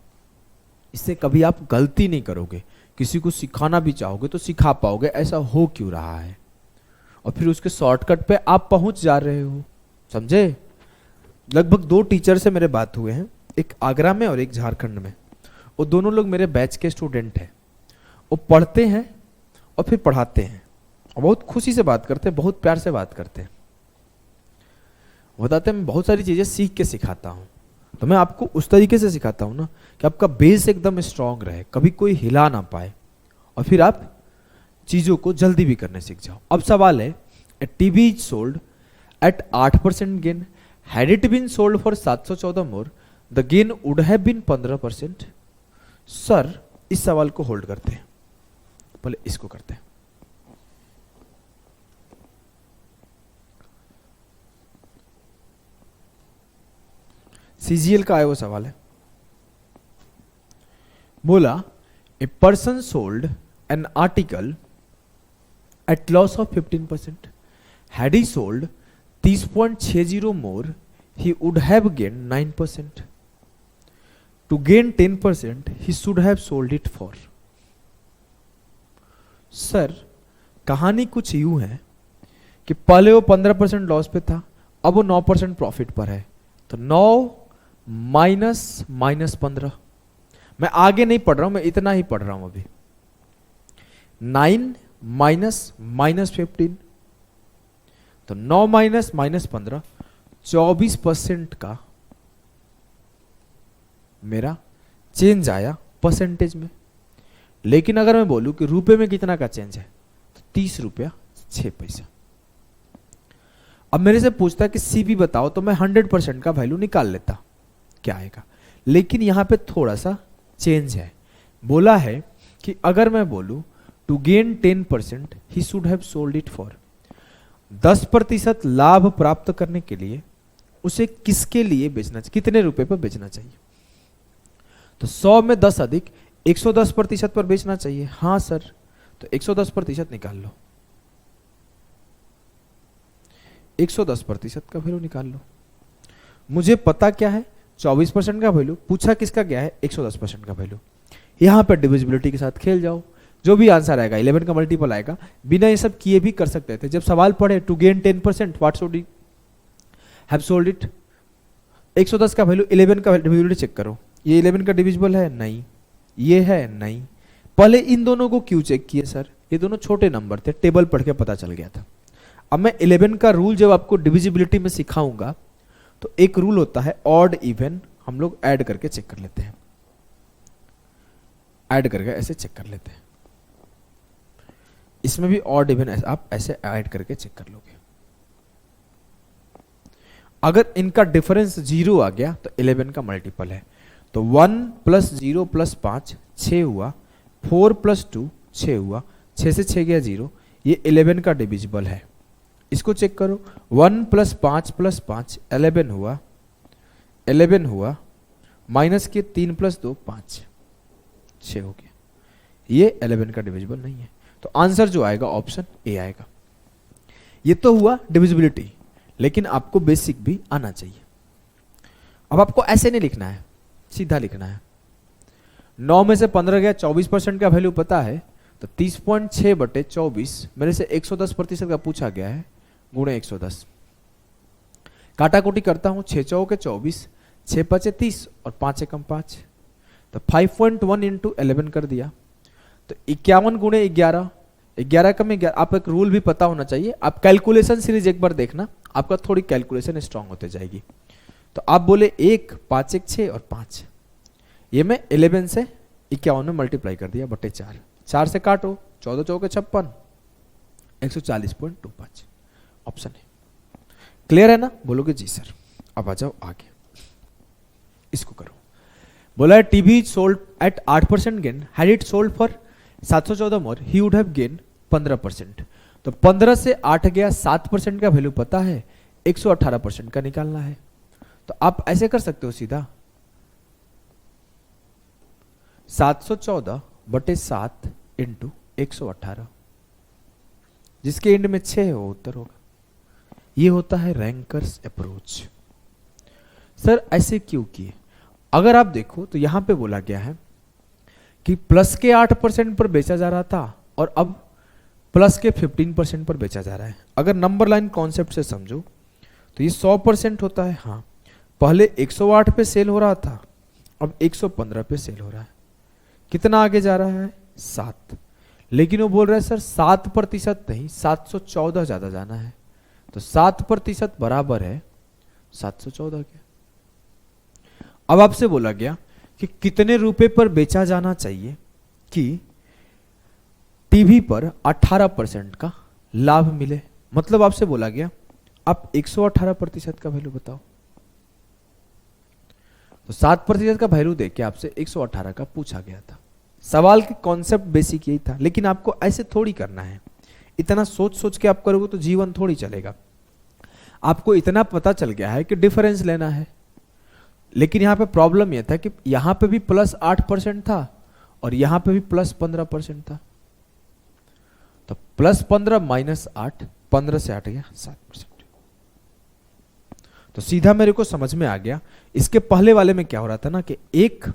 इससे कभी आप गलती नहीं करोगे। किसी को सिखाना भी चाहोगे तो सिखा पाओगे, ऐसा हो क्यों रहा है? और फिर उसके शॉर्टकट पे आप पहुंच जा रहे हो, समझे? लगभग 2 टीचर से मेरे बात हुए हैं, एक आगरा में और एक झारखंड में। वो दोनों लोग मेरे बैच के स्टूडेंट हैं। वो पढ़ते हैं और फिर पढ़ाते हैं, और बहुत खुशी से बात करते हैं, बहुत प्यार से बात करते हैं। बताते हैं मैं बहुत सारी चीजें सीख के सिखाता हूँ, तो मैं आपको उस तरीके से सिखाता हूँ ना कि आपका बेस एकदम स्ट्रांग रहे, कभी कोई हिला ना पाए, और फिर आप चीजों को जल्दी भी करने सीख जाओ। अब सवाल है, a TV is sold at 8% gain, had it been sold for 714 more, the gain would have been 15%। Sir इस सवाल को होल्ड करते हैं, पहले इसको करते हैं। सीजीएल का आया वो सवाल है। बोला a person sold an article at loss of 15%, had he sold 30.60 more, he would have gained 9%. To gain 10%, he should have sold it for. Sir कहानी कुछ यूं है कि पहले वो 15% लॉस पे था, अब वो 9% प्रॉफिट पर है, तो 9 माइनस माइनस 15। मैं आगे नहीं पढ़ रहा हूं, मैं इतना ही पढ़ रहा हूं अभी। 9 माइनस माइनस 15, तो 9 माइनस माइनस 15, 24% का मेरा चेंज आया परसेंटेज में। लेकिन अगर मैं बोलूं कि रुपए में कितना का चेंज है, तो 30 रुपया 6 पैसा। अब मेरे से पूछता है कि सीबी बताओ, तो मैं 100% का वैल्यू निकाल लेता, क्या आएगा। लेकिन यहां पे थोड़ा सा चेंज है। बोला है कि अगर मैं बोलूं to gain 10%, he should have sold it for, 10% लाभ प्राप्त करने के लिए उसे किसके लिए बेचना चाहिए, कितने रुपए पर बेचना चाहिए? तो 100 में 10 अधिक 110% पर बेचना चाहिए। हाँ सर, तो 110% निकाल लो, 110% का वैल्यू निकाल लो। मुझे पता क्या है, 24% का वैल्यू। पूछा किसका क्या है, 110% का वैल्यू। यहां पर डिविजिबिलिटी के साथ खेल जाओ, जो भी आंसर आएगा 11 का मल्टीपल आएगा। बिना ये सब किए भी कर सकते थे। जब सवाल पढ़े to gain 10%, what should he have sold it, 110 का वैल्यू, 11 का डिविजिबिलिटी चेक करो, ये 11 का डिविजिबल है नहीं, ये है नहीं। पहले इन दोनों को क्यों चेक किए सर, ये दोनों छोटे नंबर थे, टेबल पढ़ के पता चल गया था। अब मैं 11 का रूल जब आपको डिविजिबिलिटी में सिखाऊंगा तो एक रूल होता है ऑड इवन, हम लोग ऐड करके चेक कर लेते हैं, ऐड करके ऐसे चेक कर लेते हैं। इसमें भी ऑड इवन आप ऐसे ऐड करके चेक कर लोगे। अगर इनका डिफरेंस 0 आ गया तो 11 का मल्टीपल है। तो 1 + 0 + 5 6 हुआ, 4 + 2 6 हुआ, 6 से 6 गया 0, ये 11 का डिविजिबल है। इसको चेक करो, 1 + 5 + 5 11 हुआ, 11 हुआ, माइनस के 3 + 2 5 6 हो गया, ये 11 का डिविजिबल नहीं है। तो आंसर जो आएगा ऑप्शन ए आएगा। ये तो हुआ डिविजिबिलिटी, लेकिन आपको बेसिक भी आना चाहिए। अब आपको ऐसे नहीं लिखना है, सीधा लिखना है। 9 में से 15 गया, 24% का वैल्यू पता है, तो 30.6 बटे 24 मेरे से 110% का पूछा गया है, गुणे 110। काटा कुटी करता हूं, 6 चौके 24, 6 पचे 30 और 5 एकम 5, तो 5.1 इंटू 11 कर दिया। तो 51 गुणे 11, 11 कम 11। आप एक रूल भी पता होना चाहिए, आप कैलकुलेशन सीरीज एक बार देखना, आपका थोड़ी कैलकुलेशन स्ट्रांग होते जाएगी। तो आप बोले 1 5 1 6 और 5, ये मैं 11 से 51 में मल्टीप्लाई कर दिया बटे 4, 4 से काटो, 14 चौके 56, 140.25 ऑप्शन है। क्लियर है ना? बोलोगे जी सर। अब आ जाओ आगे, इसको करो। बोला है TV sold at 8% gain, had it sold for 714 more, he would have gain 15%। तो 15 से 8 गया, 7% का वैल्यू पता है, 118% का निकालना है। तो आप ऐसे कर सकते हो सीधा, 714 बटे 7 इंटू 118, जिसके एंड में 6 है वो उत्तर होगा। ये होता है रैंकर्स अप्रोच। सर ऐसे क्यों किए? अगर आप देखो तो यहां पे बोला गया है कि प्लस के 8% पर बेचा जा रहा था और अब प्लस के 15% पर बेचा जा रहा है। अगर नंबर लाइन कॉन्सेप्ट से समझो तो ये 100% होता है। हाँ, पहले 108 पे सेल हो रहा था, अब 115 पे सेल हो रहा है। कितना आगे जा रहा है? 7। लेकिन वो बोल रहा है सर 7% नहीं, 714 ज्यादा जाना है। तो 7% बराबर है 714 के। अब आपसे बोला गया कि कितने रुपए पर बेचा जाना चाहिए कि टीवी पर 18% का लाभ मिले। मतलब आपसे बोला गया आप 118% का वैल्यू बताओ। तो 7% का वैल्यू देके आपसे 118 का पूछा गया था। सवाल के कॉन्सेप्ट बेसिक यही था, लेकिन आपको ऐसे थोड़ी करना है। इतना सोच सोच के आप करोगे तो जीवन थोड़ी चलेगा। आपको इतना पता चल गया है कि डिफरेंस लेना है, लेकिन यहां पे प्रॉब्लम यह था कि यहां पे भी प्लस 8% था और यहां पे भी प्लस 15% था। तो प्लस 15 माइनस 8, 15 से 8 गया 7%। तो सीधा मेरे को समझ में आ गया। इसके पहले वाले में क्या हो रहा था ना कि एक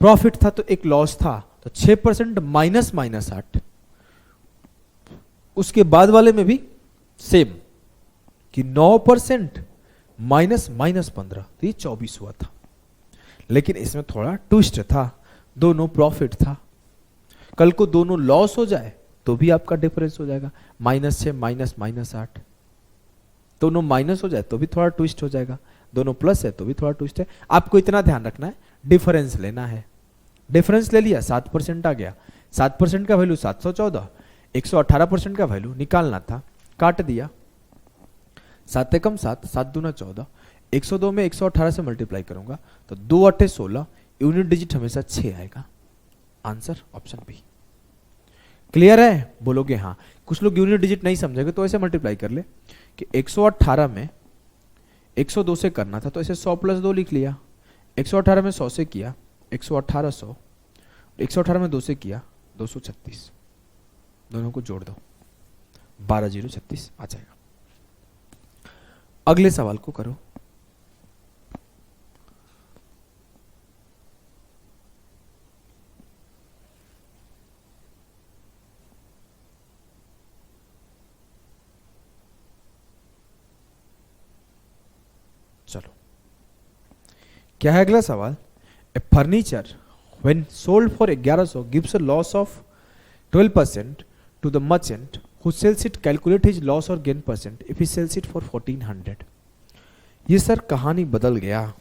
प्रॉफिट था तो एक लॉस था, तो 6% माइनस माइनस 8। उसके बाद वाले में भी सेम कि 9% माइनस माइनस 15, तो ये 24 हुआ था। लेकिन इसमें थोड़ा ट्विस्ट था, दोनों प्रॉफिट था। कल को दोनों लॉस हो जाए तो भी आपका डिफरेंस हो जाएगा, -6 माइनस माइनस 8। दोनों माइनस हो जाए तो भी थोड़ा ट्विस्ट हो जाएगा, दोनों प्लस है तो भी थोड़ा ट्विस्ट है। आपको इतना ध्यान रखना है, डिफरेंस लेना है। डिफरेंस ले लिया, 7% आ गया। 7% का वैल्यू 714, 118% का वैल्यू निकालना था, काट दिया। 7 एकम 7, 7 दूना 14, 102 में 118 से मल्टीप्लाई करूंगा तो 2 8 16, यूनिट डिजिट हमेशा 6 आएगा। Answer option B. क्लियर है? बोलोगे हाँ। कुछ लोग यूनिट डिजिट नहीं समझेंगे तो ऐसे मल्टीप्लाई कर ले कि 118 में 102 से करना था तो ऐसे 100 + 2 लिख लिया। 118 में 100 से किया 118 100, 118 में 2 से किया 236, दोनों को जोड़ दो 12 0 36 आ जाएगा। अगले सवाल को करो। चलो, क्या है अगला सवाल? A furniture when sold for 1100 gives a loss of 12% to the merchant who sells it, calculate his loss or gain percent if he sells it for 1400. ये सर कहानी बदल गया।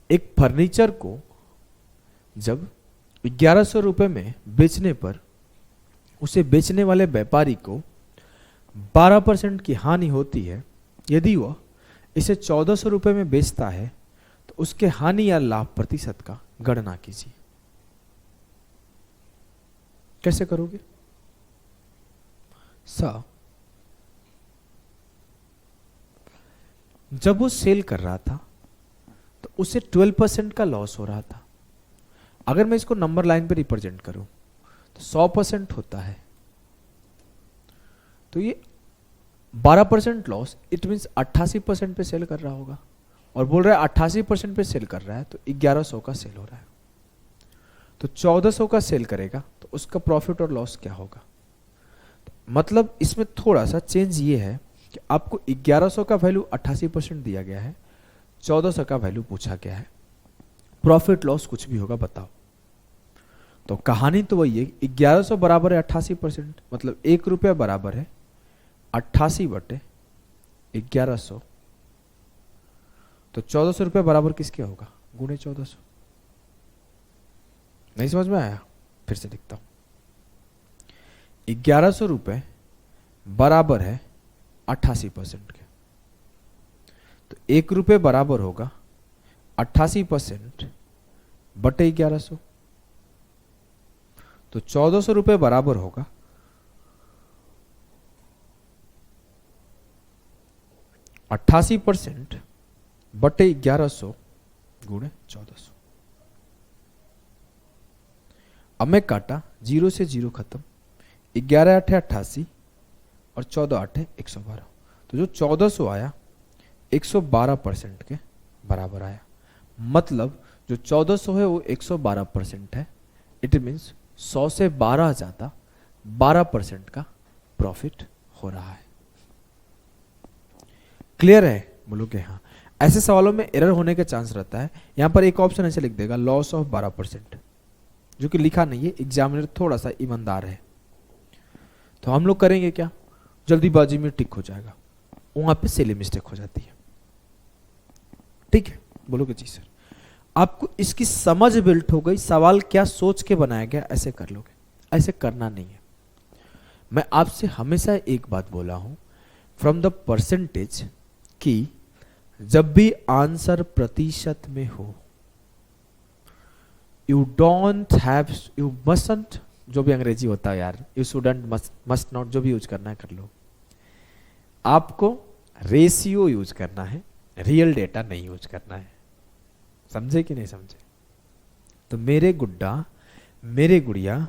एक फर्नीचर को जब 1100 रुपए में बेचने पर उसे बेचने वाले व्यापारी को 12% की हानि होती है। यदि वह इसे 1400 रुपए में बेचता है तो उसके हानि या लाभ प्रतिशत का गणना कीजिए। कैसे करोगे? जब वो सेल कर रहा था तो उसे 12% का लॉस हो रहा था। अगर मैं इसको नंबर लाइन पे रिप्रेजेंट करूं तो 100% होता है, तो ये 12% लॉस, इट मीन्स 88% पे सेल कर रहा होगा। और बोल रहा है 88% पे सेल कर रहा है तो 1100 का सेल हो रहा है, तो 1400 का सेल करेगा तो उसका प्रॉफिट और लॉस क्या होगा? मतलब इसमें थोड़ा सा चेंज ये है कि आपको 1100 का वैल्यू 88% दिया गया है, 1400 का वैल्यू पूछा गया है, प्रॉफिट लॉस कुछ भी होगा बताओ। तो कहानी तो वही है, 1100 बराबर है 88%, मतलब 1 रुपया बराबर है 88 बटे 1100, तो 1400 रुपये बराबर किसके होगा? गुणे 1400। नहीं समझ में आया? फिर से लिखता हूं, 1100 रुपये बराबर है 88% के, तो 1 रुपये बराबर होगा 88% बटे 1100, तो 1400 रुपये बराबर होगा 88% बटे 1100 गुणे 1400। अब मैं काटा, 0 से 0 खत्म, 11 8 88 और 14 8 112, तो जो 1400 आया 112% के बराबर आया। मतलब जो 1400 है वो 112% है। इट मीन्स 100 से 12 ज्यादा 12% का प्रॉफिट हो रहा है। क्लियर है? बोलोगे हाँ। ऐसे सवालों में एरर होने का चांस रहता है। यहां पर एक ऑप्शन ऐसे लिख देगा, लॉस ऑफ 12%, जो कि लिखा नहीं है, एग्जामिनर थोड़ा सा ईमानदार है। तो हम लोग करेंगे क्या, जल्दीबाजी में टिक हो जाएगा, वहां पे सेली मिस्टेक हो जाती है। ठीक है? बोलोगे जी सर। आपको इसकी समझ बिल्ट हो गई, सवाल क्या सोच के बनाया गया, ऐसे कर लोगे। ऐसे करना नहीं है। मैं आपसे हमेशा एक बात बोला हूं फ्रॉम द परसेंटेज कि जब भी आंसर प्रतिशत में हो, you don't have, you mustn't, जो भी अंग्रेजी होता है यार, यू शुडंट, मस्ट नॉट, जो भी यूज करना है कर लो। आपको रेशियो यूज करना है, रियल डेटा नहीं यूज करना है। समझे कि नहीं समझे? तो मेरे गुड्डा, मेरे गुड़िया,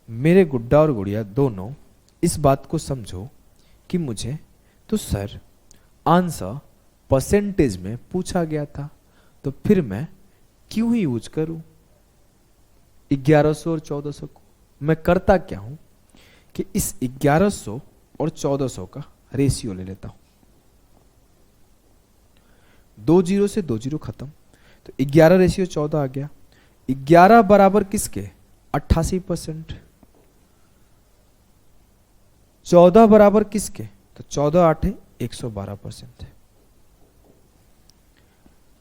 मेरे गुड्डा और गुड़िया दोनों इस बात को समझो कि मुझे तो सर आंसर परसेंटेज में पूछा गया था, तो फिर मैं क्यों ही यूज करूं 1100 और 1400 को। मैं करता क्या हूं कि इस 1100 और 1400 का रेशियो ले लेता हूं। 2 0 से 2 0 खत्म, तो 11 रेशियो 14 आ गया। 11 बराबर किसके? 88%। 14 बराबर किसके? तो 14 8 112% है।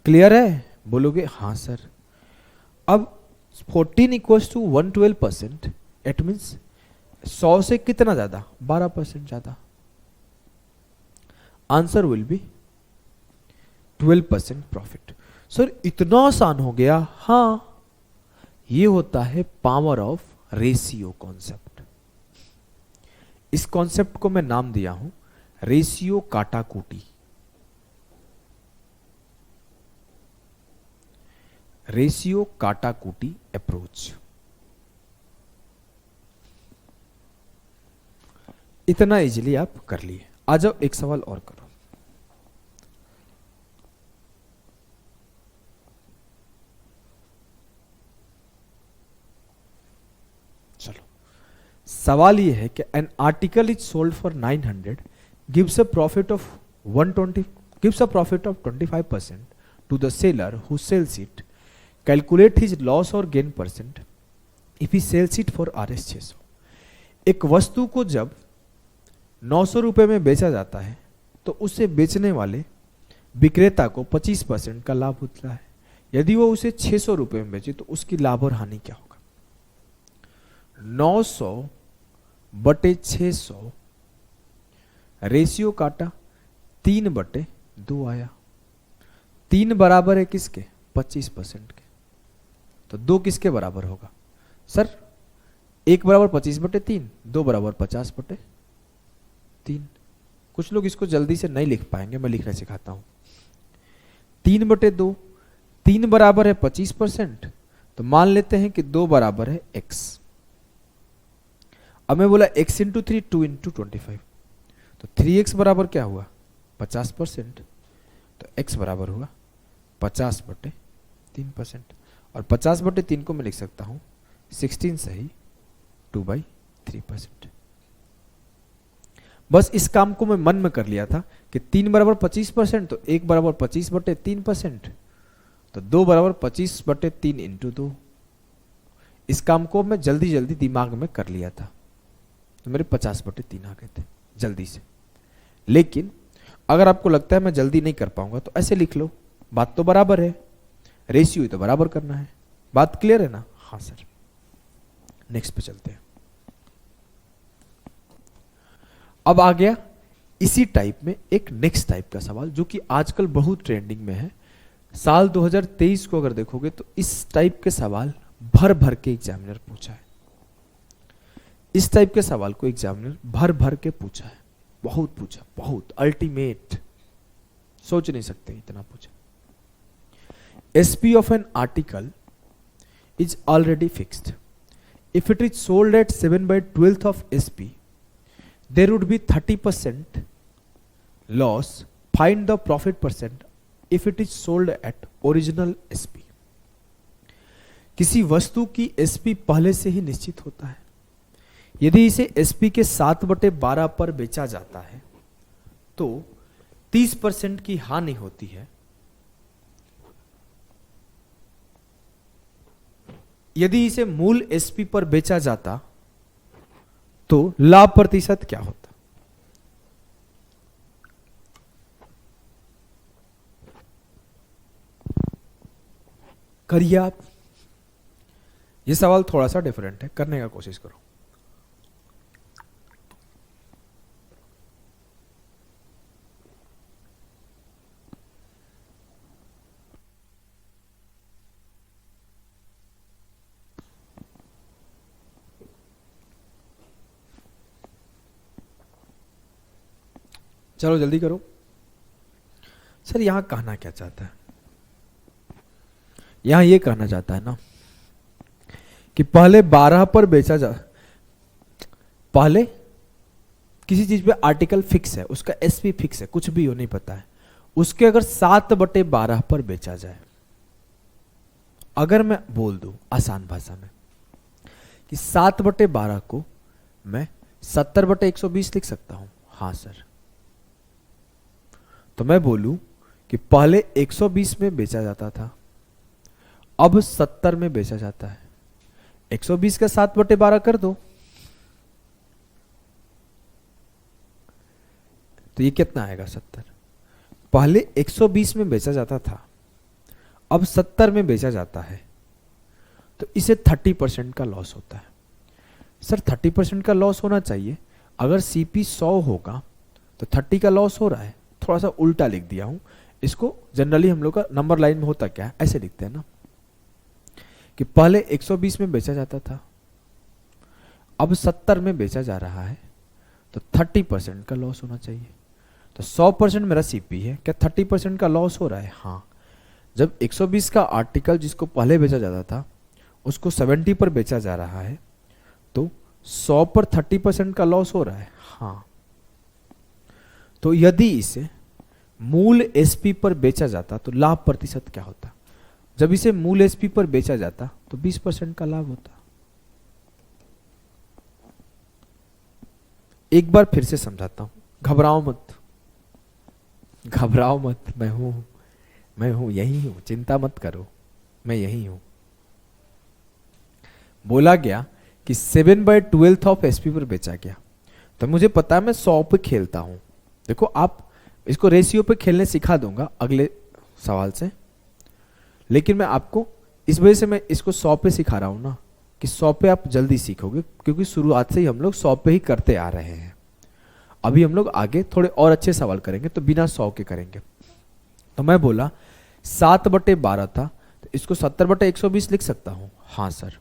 क्लियर है? बोलोगे हाँ सर। अब 14 इक्वल्स टू 112%, इट मीन्स 100 से कितना ज्यादा? 12% ज्यादा। Answer will be 12% profit. Sir इतना आसान हो गया? हाँ, ये होता है पावर ऑफ रेशियो कॉन्सेप्ट। इस कॉन्सेप्ट को मैं नाम दिया हूं रेशियो काटाकूटी। रेशियो काटाकूटी अप्रोच। इतना इजीली आप कर लिए। आ जाओ एक सवाल और करो। चलो, सवाल ये है कि an article is sold for 900 gives a profit of 120, gives a profit of 25% to the seller who sells it. Calculate his loss और gain percent if he sells it for RS 600, एक वस्तु को जब 900 रुपए में बेचा जाता है तो उसे बेचने वाले विक्रेता को 25% का लाभ होता है। यदि वो उसे 600 रुपए में बेचे तो उसकी लाभ और हानि क्या होगा? 900 बटे 600, रेशियो काटा 3/2 आया। 3 बराबर है किसके? 25% के। तो 2 किसके बराबर होगा? सर 1 बराबर 25/3, 2 बराबर 50/3। कुछ लोग इसको जल्दी से नहीं लिख पाएंगे, मैं लिखना सिखाता हूं। 3/2, 3 बराबर है 25%, तो मान लेते हैं कि 2 बराबर है x। अब मैं बोला x इंटू 3, 2 इंटू 25, तो 3x बराबर क्या हुआ? 50%। तो x बराबर हुआ 50/3%, और 50/3 को मैं लिख सकता हूं 16 सही 2/3%। बस इस काम को मैं मन में कर लिया था कि 3 बराबर 25%, तो 1 बराबर 25/3%, तो 2 बराबर 25/3 इंटू 2। इस काम को मैं जल्दी जल्दी दिमाग में कर लिया था, तो मेरे 50/3 आ गए थे जल्दी से। लेकिन अगर आपको लगता है मैं जल्दी नहीं कर पाऊंगा तो ऐसे लिख लो, बात तो बराबर है, रेशियो ही तो बराबर करना है। बात क्लियर है ना? हाँ सर। नेक्स्ट पे चलते हैं। अब आ गया इसी टाइप में एक नेक्स्ट टाइप का सवाल जो कि आजकल बहुत ट्रेंडिंग में है। साल 2023 को अगर देखोगे तो इस टाइप के सवाल भर भर के एग्जामिनर पूछा है। इस टाइप के सवाल को एग्जामिनर भर भर के पूछा है, बहुत पूछा, बहुत अल्टीमेट, सोच नहीं सकते इतना पूछा। SP of an article is already fixed. If it is sold at 7/12 of SP, there would be 30% loss. Find the profit percent if it is sold at original SP. किसी वस्तु की SP पहले से ही निश्चित होता है। यदि इसे SP के 7/12 पर बेचा जाता है तो 30% की हानि होती है। यदि इसे मूल SP पर बेचा जाता तो लाभ प्रतिशत क्या होता? करिए आप। यह सवाल थोड़ा सा डिफरेंट है, करने का कोशिश करो। चलो जल्दी करो। सर यहां कहना क्या चाहता है? यहां यह कहना चाहता है ना कि पहले 12 पर बेचा जा, पहले किसी चीज पे आर्टिकल फिक्स है, उसका SP फिक्स है, कुछ भी हो नहीं पता है, उसके अगर 7/12 पर बेचा जाए, अगर मैं बोल दूं आसान भाषा में कि 7/12 को मैं 70/120 लिख सकता हूं, हां सर, तो मैं बोलूं कि पहले 120 में बेचा जाता था, अब 70 में बेचा जाता है। 120 का 7/12 कर दो तो ये कितना आएगा? 70। पहले 120 में बेचा जाता था, अब 70 में बेचा जाता है, तो इसे 30% का लॉस होता है। सर 30% का लॉस होना चाहिए, अगर CP 100 होगा तो 30 का लॉस हो रहा है। थोड़ा सा उल्टा लिख दिया हूं इसको। जनरली हम लोग का नंबर लाइन में होता क्या है, ऐसे लिखते हैं ना कि पहले 120 में बेचा जाता था, अब 70 में बेचा जा रहा है, तो 30% का लॉस होना चाहिए। तो 100% मेरा CP है, क्या 30% का लॉस हो रहा है? हाँ। जब 120 का आर्टिकल जिसको पहले बेचा जाता था उसको 70 पर बेचा जा रहा है, तो 100 पर 30% का लॉस हो रहा है। हाँ। तो यदि इसे मूल SP पर बेचा जाता तो लाभ प्रतिशत क्या होता? जब इसे मूल SP पर बेचा जाता तो 20% का लाभ होता। एक बार फिर से समझाता हूं, घबराओ मत, घबराओ मत, मैं हूं, यही हूं, चिंता मत करो, मैं यही हूं। बोला गया कि 7/12 ऑफ एसपी पर बेचा गया, तो मुझे पता है मैं 100 पे खेलता हूं। देखो आप इसको रेशियो पे खेलने सिखा दूंगा अगले सवाल से, लेकिन मैं आपको इस वजह से मैं इसको 100 पे सिखा रहा हूं ना, कि 100 पे आप जल्दी सीखोगे, क्योंकि शुरुआत से ही हम लोग 100 पे ही करते आ रहे हैं। अभी हम लोग आगे थोड़े और अच्छे सवाल करेंगे तो बिना 100 के करेंगे। तो मैं बोला 7/12 था, तो इसको 70/120 लिख सकता हूं। हाँ सर,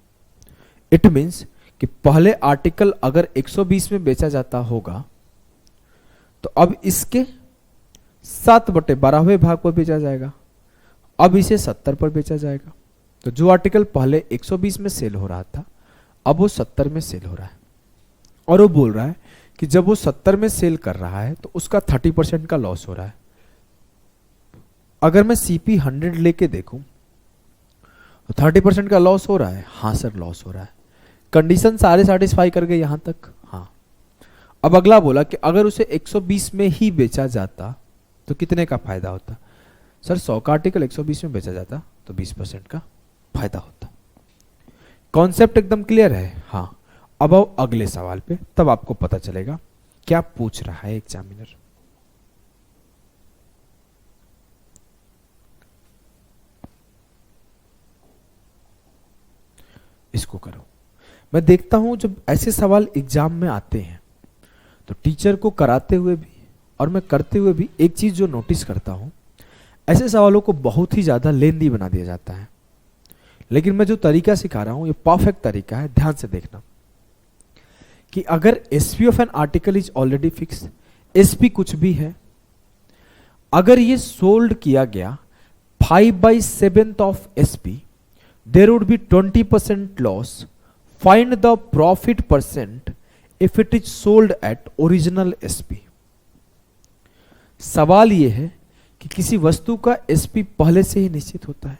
इट मीन्स कि पहले आर्टिकल अगर 120 में बेचा जाता होगा तो अब इसके 7/12वें भाग पर बेचा जाएगा, अब इसे 70 पर बेचा जाएगा। तो जो आर्टिकल पहले 120 में सेल हो रहा था अब वो 70 में सेल हो रहा है, और वो बोल रहा है कि जब वो 70 में सेल कर रहा है तो उसका 30% का लॉस हो रहा है। अगर मैं CP 100 लेके देखूं तो 30% का लॉस हो रहा है। हाँ सर, लॉस हो रहा है। कंडीशन सारे सेटिस्फाई कर गए यहां तक। हाँ, अब अगला बोला कि अगर उसे 120 में ही बेचा जाता तो कितने का फायदा होता। सर 100 का आर्टिकल 120 में बेचा जाता तो 20% का फायदा होता। कॉन्सेप्ट एकदम क्लियर है। हाँ, अब आओ अगले सवाल पे, तब आपको पता चलेगा क्या पूछ रहा है एग्जामिनर। इसको करो। मैं देखता हूं जब ऐसे सवाल एग्जाम में आते हैं तो टीचर को कराते हुए भी और मैं करते हुए भी एक चीज जो नोटिस करता हूं, ऐसे सवालों को बहुत ही ज्यादा लेंदी बना दिया जाता है। लेकिन मैं जो तरीका सिखा रहा हूं ये परफेक्ट तरीका है। ध्यान से देखना कि अगर SP of an article is already fix, SP कुछ भी है, अगर ये सोल्ड किया गया 5/7 of SP, there would be 20% loss. Find the profit percent if it is sold at original SP. सवाल यह है कि किसी वस्तु का SP पहले से ही निश्चित होता है,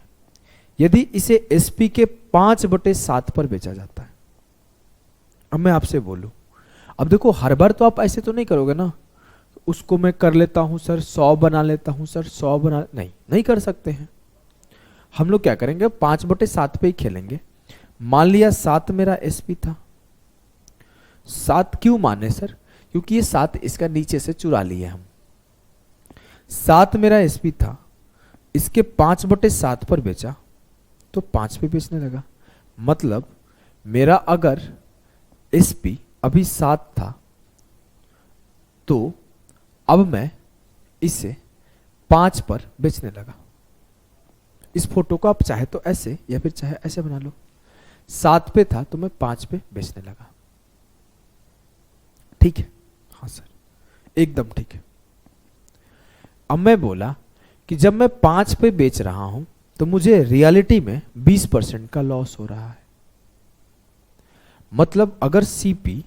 यदि इसे SP के 5/7 पर बेचा जाता है। अब मैं आपसे बोलूं, अब देखो हर बार तो आप ऐसे तो नहीं करोगे ना, उसको मैं कर लेता हूं सर 100 बना लेता हूं सर 100 बना, नहीं कर सकते हैं। हम लोग क्या करेंगे, 5/7 पे ही खेलेंगे। मान लिया 7 मेरा एसपी था। 7 क्यों माने सर, क्योंकि ये 7 इसका नीचे से चुरा लिए हम। 7 मेरा एसपी था, इसके 5/7 पर बेचा तो 5 पे बेचने लगा। मतलब मेरा अगर एसपी अभी 7 था तो अब मैं इसे 5 पर बेचने लगा। इस फोटो को आप चाहे तो ऐसे या फिर चाहे ऐसे बना लो। 7 पे था तो मैं 5 पे बेचने लगा। ठीक है? हाँ सर, एकदम ठीक है। अब मैं बोला कि जब मैं 5 पे बेच रहा हूं तो मुझे रियलिटी में 20% का लॉस हो रहा है। मतलब अगर सीपी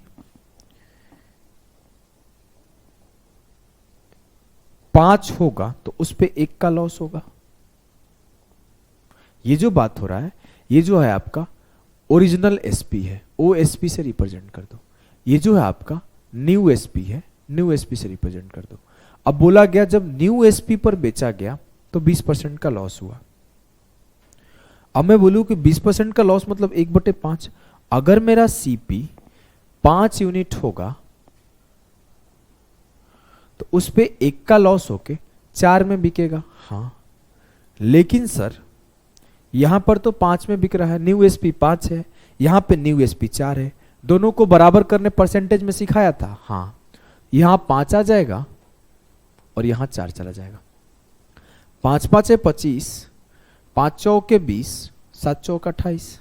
5 होगा तो उस पे 1 का लॉस होगा। ये जो बात हो रहा है ये जो है आपका ओरिजिनल एसपी है, ओएसपी से रिप्रेजेंट कर दो। ये जो है आपका न्यू एसपी है, न्यू एसपी से रिप्रेजेंट कर दो। अब बोला गया जब न्यू एसपी पर बेचा गया तो 20% का लॉस हुआ। अब मैं बोलूं कि 20% का लॉस मतलब 1/5। अगर मेरा सीपी 5 यूनिट होगा तो उस पे 1 का लॉस होके 4 में बिकेगा। हाँ, लेकिन सर यहां पर तो 5 में बिक रहा है, न्यू एसपी 5 है, यहां पे न्यू एसपी 4 है। दोनों को बराबर करने परसेंटेज में सिखाया था। हाँ, यहां 5 आ जाएगा और यहां 4 चला जाएगा। 5 5 है 25, 5 चौके 20, 7 चौक 28।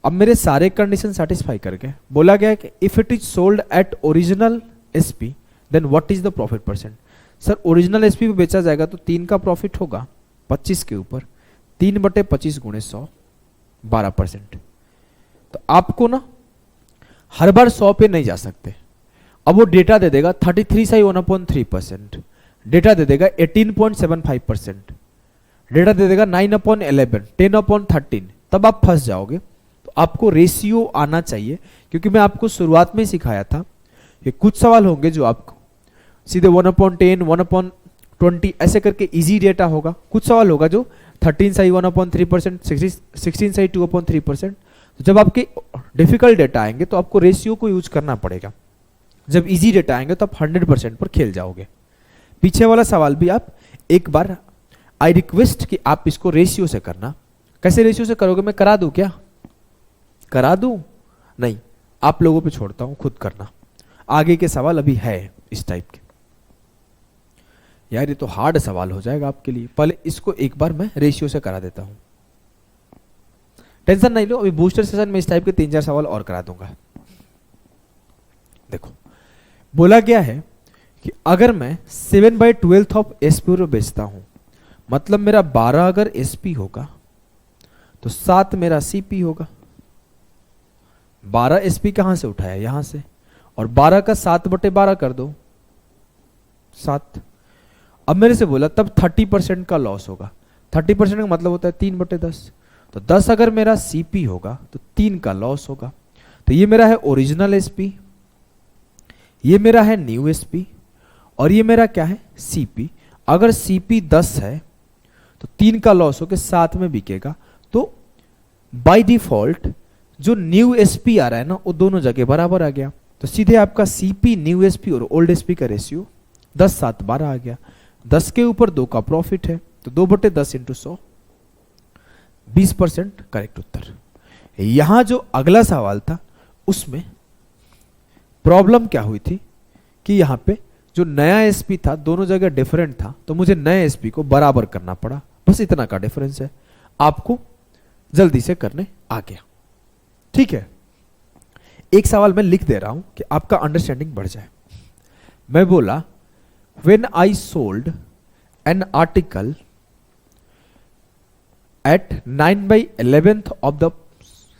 अब मेरे सारे कंडीशन सेटिस्फाई कर गए। बोला गया कि if it is sold at original SP then what is the profit percent. Sir original SP पे बेचा जाएगा तो 3 का प्रॉफिट होगा 25 के ऊपर, 3/25 × 100, 12%। तो आपको ना हर बार 100 पे नहीं जा सकते। अब वो डेटा दे देगा 33 से 1/3%, डेटा दे देगा 18.75%, डेटा दे देगा 9/11, 10/13, तब आप फंस जाओगे। तो आपको रेशियो आना चाहिए, क्योंकि मैं आपको शुरुआत में ही सिखाया था कि कुछ सवाल होंगे जो आपको सीधे 1/10, 1/20 ऐसे करके इजी डेटा होगा। कुछ सवाल होगा जो 13 साई 1/3%, 16 साई 2/3%। तो जब आपके डिफिकल्ट डेटा आएंगे तो आपको रेशियो को यूज करना पड़ेगा, जब इजी डेटा आएंगे तो आप 100% पर खेल जाओगे। पीछे वाला सवाल भी आप एक बार, आई रिक्वेस्ट कि आप इसको रेशियो से करना। कैसे रेशियो से करोगे, मैं करा दूं क्या? करा दूं? नहीं, आप लोगों पे छोड़ता हूं, खुद करना। आगे के सवाल अभी है इस टाइप के। यार ये तो हार्ड सवाल हो जाएगा आपके लिए, पहले इसको एक बार मैं रेशियो से करा देता हूं। टेंशन नहीं लो, अभी बूस्टर सेशन में इस टाइप के 3-4 सवाल और करा दूंगा। देखो बोला गया है कि अगर मैं 7/12 ऑफ एसपी बेचता हूं, मतलब मेरा 12 अगर एसपी होगा तो 7 मेरा सीपी होगा। 12 एसपी कहां से उठाया? यहां से। और 12 का 7/12 कर दो, 7। अब मेरे से बोला तब 30% का लॉस होगा। 30% का मतलब होता है 3/10। तो 10 अगर मेरा सीपी होगा तो 3 का लॉस होगा। तो ये मेरा है ओरिजिनल एसपी, ये मेरा है न्यू एसपी, और ये मेरा क्या है? सीपी। अगर सीपी 10 है तो 3 का लॉस होकर 7 में बिकेगा। तो बाय डिफॉल्ट जो न्यू एसपी आ रहा है ना, वो दोनों जगह बराबर आ गया। तो सीधे आपका सीपी, न्यू एसपी और ओल्ड एसपी का रेशियो 10/7/12 आ गया। 10 के ऊपर 2 का प्रॉफिट है, तो 2/10 × 100, 20% करेक्ट उत्तर। यहां जो अगला सवाल था उसमें प्रॉब्लम क्या हुई थी कि यहां पे जो नया एसपी था दोनों जगह डिफरेंट था, तो मुझे नए एसपी को बराबर करना पड़ा। बस इतना का डिफरेंस है, आपको जल्दी से करने आ गया। ठीक है, एक सवाल मैं लिख दे रहा हूं कि आपका अंडरस्टैंडिंग बढ़ जाए। मैं बोला when I sold an article at 9/11 of the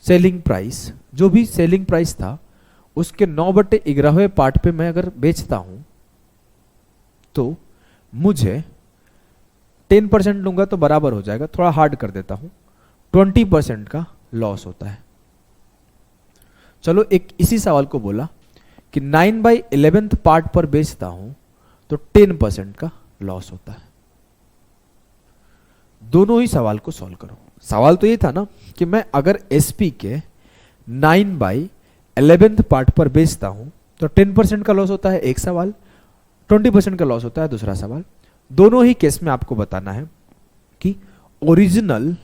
selling price, जो भी सेलिंग प्राइस था उसके 9/11वें पार्ट पे मैं अगर बेचता हूं तो मुझे 10% लूंगा तो बराबर हो जाएगा, थोड़ा हार्ड कर देता हूं, 20% का लॉस होता है। चलो एक इसी सवाल को बोला कि 9/11 पार्ट पर बेचता हूं तो 10% का लॉस होता है। दोनों ही सवाल को सॉल्व करो। सवाल तो ये था ना कि मैं अगर एसपी के 9/11 पार्ट पर बेचता हूं तो 10% का लॉस होता है, एक सवाल। 20% का लॉस होता है, दूसरा सवाल। दोनों ही केस में आपको बताना है कि ओरिजिनल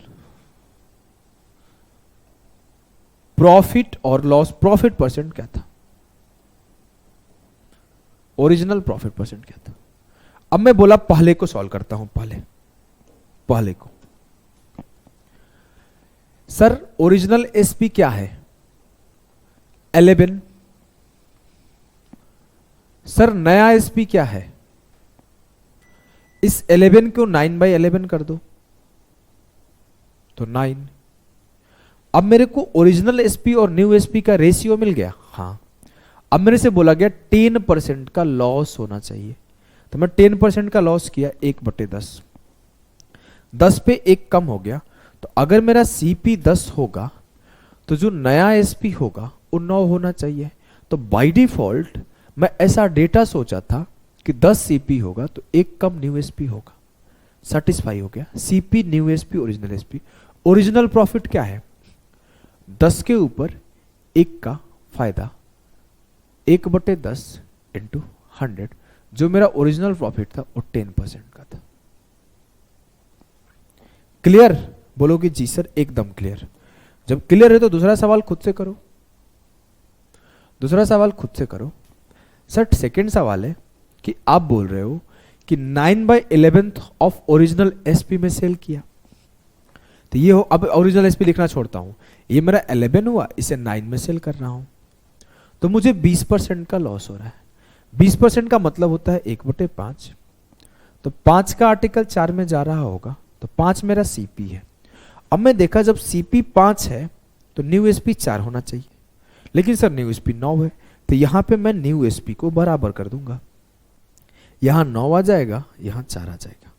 प्रॉफिट और लॉस, प्रॉफिट परसेंट क्या था, ओरिजिनल प्रॉफिट परसेंट क्या था। अब मैं बोला पहले को सॉल्व करता हूं, पहले को। सर ओरिजिनल एसपी क्या है? 11। सर नया एसपी क्या है? इस 11 को 9/11 कर दो तो 9। अब मेरे को ओरिजिनल एसपी और न्यू एसपी का रेशियो मिल गया। हाँ, अब मेरे से बोला गया 10% का लॉस होना चाहिए, तो मैं 10% का लॉस किया 1/10। 10 पे 1 कम हो गया, तो अगर मेरा सीपी 10 होगा तो जो नया एसपी होगा वो 9 होना चाहिए। तो बाय डिफॉल्ट मैं ऐसा डेटा सोचा था कि 10 सीपी होगा तो 1 कम न्यू एसपी होगा। सेटिस्फाई हो गया। CP, new SP, original SP. Original profit क्या है? 10 के ऊपर 1 का फायदा, 1/10 × 100। जो मेरा ओरिजिनल प्रॉफिट था वो 10% का था। क्लियर? बोलोगे जी सर एकदम क्लियर। जब क्लियर है तो दूसरा सवाल खुद से करो, दूसरा सवाल खुद से करो। सर सेकंड सवाल है कि आप बोल रहे हो कि 9/11 ऑफ ओरिजिनल एसपी में सेल किया, तो ये हो। अब ओरिजिनल एसपी लिखना छोड़ता हूं, ये मेरा 11 हुआ, इसे 9 में सेल कर रहा हूं, तो मुझे 20% का लॉस हो रहा है। 20% का मतलब होता है 1/5। तो 5 का आर्टिकल 4 में जा रहा होगा, तो 5 मेरा सीपी है। अब मैं देखा जब सीपी 5 है तो न्यू एसपी 4 होना चाहिए, लेकिन सर न्यू एसपी 9 है, तो यहां पे मैं न्यू एसपी को बराबर कर दूंगा। यहां 9 आ जाएगा, यहां 4 आ जाएगा।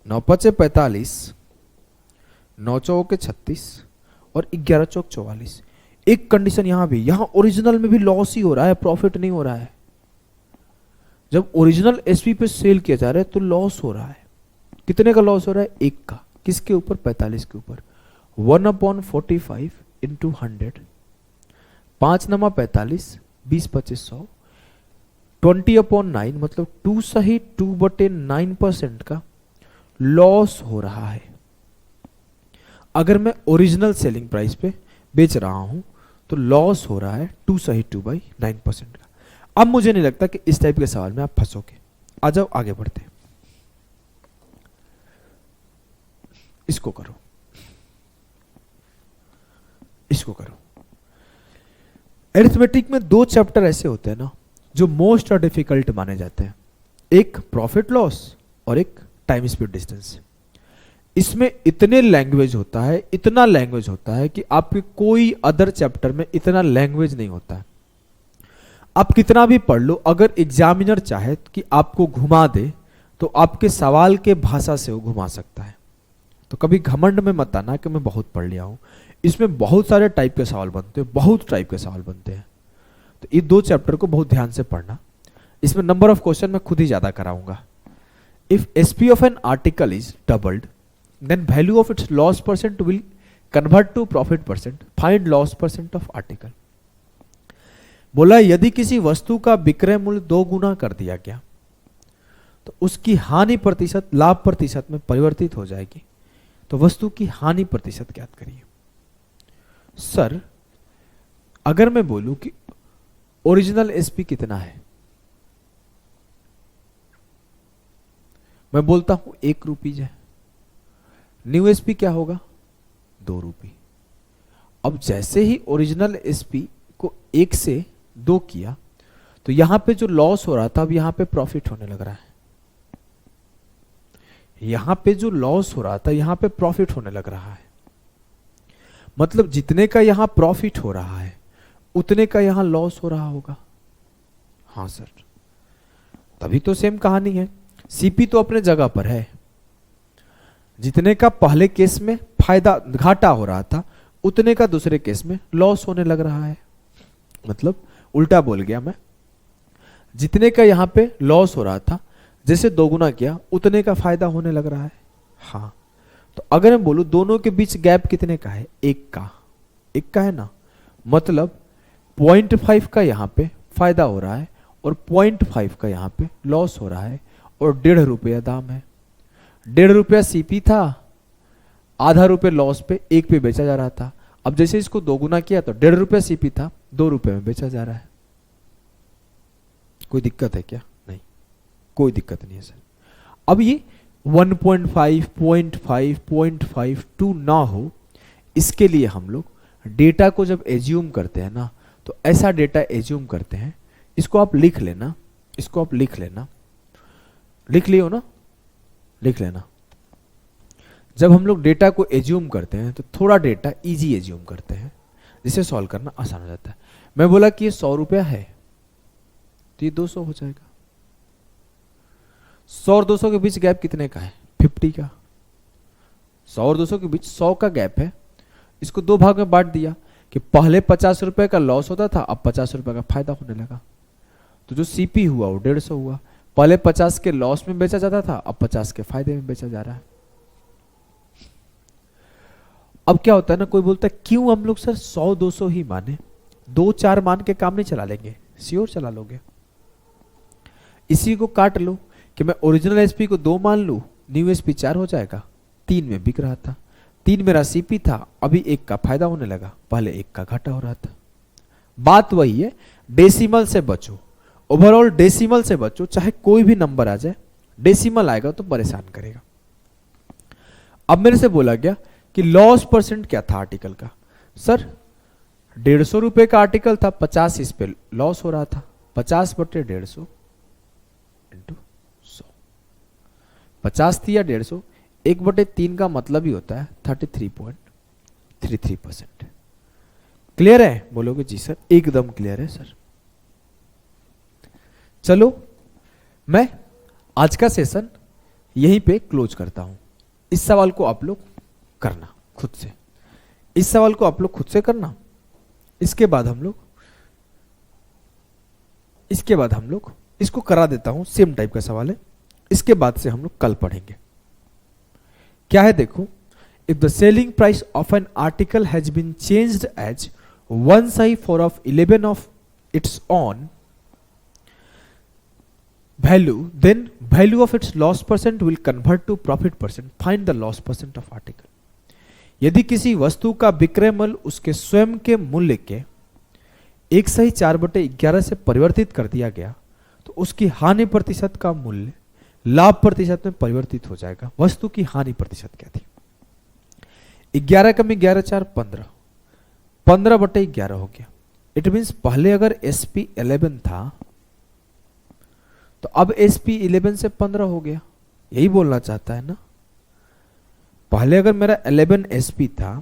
9×5 = 45, 9×4 = 36 और 11×4 = 44। एक कंडीशन यहां भी, यहां ओरिजिनल में भी लॉस ही हो रहा है, प्रॉफिट नहीं हो रहा है। जब ओरिजिनल एसपी पे सेल किया जा रहा है तो लॉस हो रहा है। कितने का लॉस हो रहा है? 1 का। किसके ऊपर? 45 के ऊपर। 1/45 इंटू 100, 5 नमा 45, 20 25 100, 20/9 मतलब 2 सही 2/9% का लॉस हो रहा है। अगर मैं ओरिजिनल सेलिंग प्राइस पे बेच रहा हूं तो लॉस हो रहा है 2 सही 2/9% का। अब मुझे नहीं लगता कि इस टाइप के सवाल में आप फंसोगे। आ जाओ आगे बढ़ते हैं। इसको करो, इसको करो। अरिथमेटिक में 2 चैप्टर ऐसे होते हैं ना जो मोस्ट डिफिकल्ट माने जाते हैं, एक प्रॉफिट लॉस और एक टाइम स्पीड डिस्टेंस। इसमें इतने लैंग्वेज होता है, इतना लैंग्वेज होता है कि आपके कोई अदर चैप्टर में इतना लैंग्वेज नहीं होता है। आप कितना भी पढ़ लो, अगर एग्जामिनर चाहे कि आपको घुमा दे तो आपके सवाल के भाषा से वो घुमा सकता है। तो कभी घमंड में मत आना कि मैं बहुत पढ़ लिया हूं। इसमें बहुत सारे टाइप के सवाल बनते हैं, बहुत टाइप के सवाल बनते हैं। तो ये 2 चैप्टर को बहुत ध्यान से पढ़ना। इसमें नंबर ऑफ क्वेश्चन मैं खुद ही ज्यादा कराऊंगा। If SP of an article is doubled then value of its loss percent will convert to profit percent. Find loss percent of article. बोला यदि किसी वस्तु का विक्रय मूल्य 2 गुना कर दिया गया तो उसकी हानि प्रतिशत लाभ प्रतिशत में परिवर्तित हो जाएगी। तो वस्तु की हानि प्रतिशत ज्ञात करिए। सर अगर मैं बोलूं कि ओरिजिनल एसपी कितना है, मैं बोलता हूं 1 रुपीज है, न्यू एसपी क्या होगा? 2 रुपये। अब जैसे ही ओरिजिनल एसपी को 1 से 2 किया तो यहां पे जो लॉस हो रहा था अब यहां पे प्रॉफिट होने लग रहा है। यहां पे जो लॉस हो रहा था यहां पे प्रॉफिट होने लग रहा है। मतलब जितने का यहां प्रॉफिट हो रहा है उतने का यहां लॉस हो रहा होगा। हाँ सर, तभी तो सेम कहानी है। सीपी तो अपने जगह पर है। जितने का पहले केस में फायदा घाटा हो रहा था उतने का दूसरे केस में लॉस होने लग रहा है। मतलब उल्टा बोल गया मैं, जितने का यहां पे लॉस हो रहा था जैसे 2 गुना किया उतने का फायदा होने लग रहा है। हाँ, तो अगर मैं बोलूं दोनों के बीच गैप कितने का है? 1 का है ना। मतलब 0.5 का यहां पे फायदा हो रहा है और 0.5 का यहां पे लॉस हो रहा है और 1.5 रुपया दाम है। 1.5 रुपया सीपी था, आधा रुपये लॉस पे 1 पे बेचा जा रहा था। अब जैसे इसको 2 गुना किया तो 1.5 रुपया सीपी था, 2 रुपये में बेचा जा रहा है। कोई दिक्कत है क्या? नहीं, कोई दिक्कत नहीं है सर। अब ये 1.5, 0.5, 0.52 ना हो, इसके लिए हम लोग डेटा को जब एज्यूम करते हैं ना तो ऐसा डेटा एज्यूम करते हैं। इसको आप लिख लेना, इसको आप लिख लेना, लिख लियो ना, लिख लेना। जब हम लोग डेटा को एज्यूम करते हैं तो थोड़ा डेटा इजी एज्यूम करते हैं जिसे सॉल्व करना आसान हो जाता है। मैं बोला कि ये 100 रुपया है तो ये 200 हो जाएगा। 100 और 200 के बीच गैप कितने का है? 50 का। 100 और 200 के बीच 100 का गैप है। इसको 2 भाग में बांट दिया कि पहले 50 रुपए का लॉस होता था, अब 50 रुपए का फायदा होने लगा। तो जो सीपी हुआ वो 150 हुआ। पहले 50 के लॉस में बेचा जाता था, अब 50 के फायदे में बेचा जा रहा है। अब क्या होता है ना, कोई बोलता है क्यों हम लोग सर 100-200 ही माने, 2-4 मान के काम नहीं चला लेंगे? श्योर चला लोगे। इसी को काट लो कि मैं ओरिजिनल एसपी को 2 मान लू, न्यू एसपी 4 हो जाएगा। 3 में बिक रहा था, 3 मेरा सीपी था, अभी 1 का फायदा होने लगा, पहले 1 का घाटा हो रहा था। बात वही है, डेसिमल से बचो, ओवरऑल डेसिमल से बचो। चाहे कोई भी नंबर आ जाए, डेसिमल आएगा तो परेशान करेगा। अब मेरे से बोला गया कि लॉस परसेंट क्या था आर्टिकल का? सर 150 रुपए का आर्टिकल था, 50 इस पे लॉस हो रहा था। 50/150 इंटू 100, 50 थी या 150, 1/3 का मतलब ही होता है 33.33%। क्लियर है? बोलोगे जी सर एकदम क्लियर है सर। चलो मैं आज का सेशन यहीं पे क्लोज करता हूं। इस सवाल को आप लोग करना खुद से, इस सवाल को आप लोग खुद से करना। इसके बाद हम लोग इसको करा देता हूं, सेम टाइप का सवाल है। इसके बाद से हम लोग कल पढ़ेंगे। क्या है देखो, if the selling price of an article has been changed as 1/4 of 11 of its own value, then value of its loss percent will convert to profit percent. Find the loss percent of article. यदि किसी वस्तु का विक्रय मूल्य उसके स्वयं के मूल्य के 1/4/11 से परिवर्तित कर दिया गया तो उसकी हानि प्रतिशत का मूल्य लाभ प्रतिशत में परिवर्तित हो जाएगा। वस्तु की हानि प्रतिशत क्या थी? 11 कम 11 4 15, 15/11 हो गया। इट मीन्स पहले अगर SP 11 था तो अब SP 11 से 15 हो गया, यही बोलना चाहता है ना। पहले अगर मेरा 11 SP था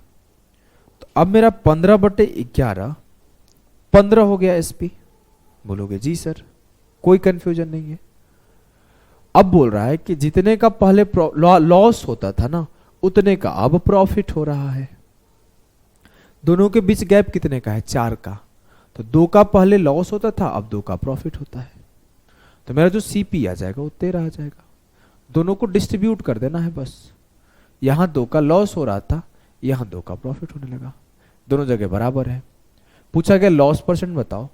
तो अब मेरा 15/11 15 हो गया SP। बोलोगे जी सर कोई कंफ्यूजन नहीं है। अब बोल रहा है कि जितने का पहले लॉस होता था ना उतने का अब प्रॉफिट हो रहा है। दोनों के बीच गैप कितने का है? 4 का। तो 2 का पहले लॉस होता था, अब 2 का प्रॉफिट होता है। तो मेरा जो CP आ जाएगा वो 13 आ जाएगा। दोनों को डिस्ट्रीब्यूट कर देना है बस। यहां 2 का लॉस हो रहा था, यहां 2 का प्रॉफिट होने लगा। दोनों जगह बराबर है। पूछा गया लॉस परसेंट बताओ।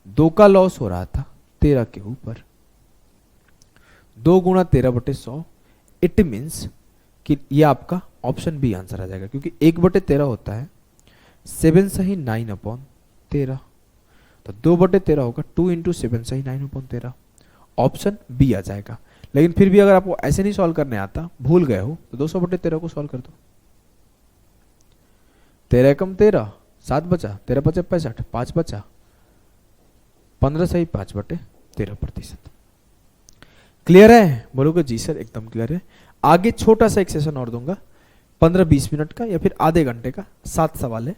2 का लॉस हो रहा था 13 के ऊपर, 2 गुणा 13/100। इट मीन्स कि ये आपका ऑप्शन बी आंसर आ जाएगा, क्योंकि 1/13 होता है 7 सही 9/13। तो 2/13 होगा 2 × 7 सही 9/13। ऑप्शन बी आ जाएगा। लेकिन फिर भी अगर आपको ऐसे नहीं सॉल्व करने आता, भूल गए हो, तो 200/13 को सॉल्व कर दो। 13 कम 13 7 बचा, 13 बचे 65, 5 बचा, 15 सही 5/13%। क्लियर है? बोलोगे जी सर एकदम क्लियर है। आगे छोटा सा एक सेशन और दूंगा 15-20 मिनट का या फिर आधे घंटे का, 7 सवाल है,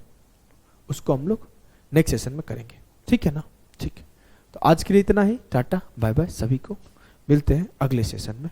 उसको हम लोग नेक्स्ट सेशन में करेंगे। ठीक है ना? ठीक है, तो आज के लिए इतना ही। टाटा बाय बाय सभी को, मिलते हैं अगले सेशन में।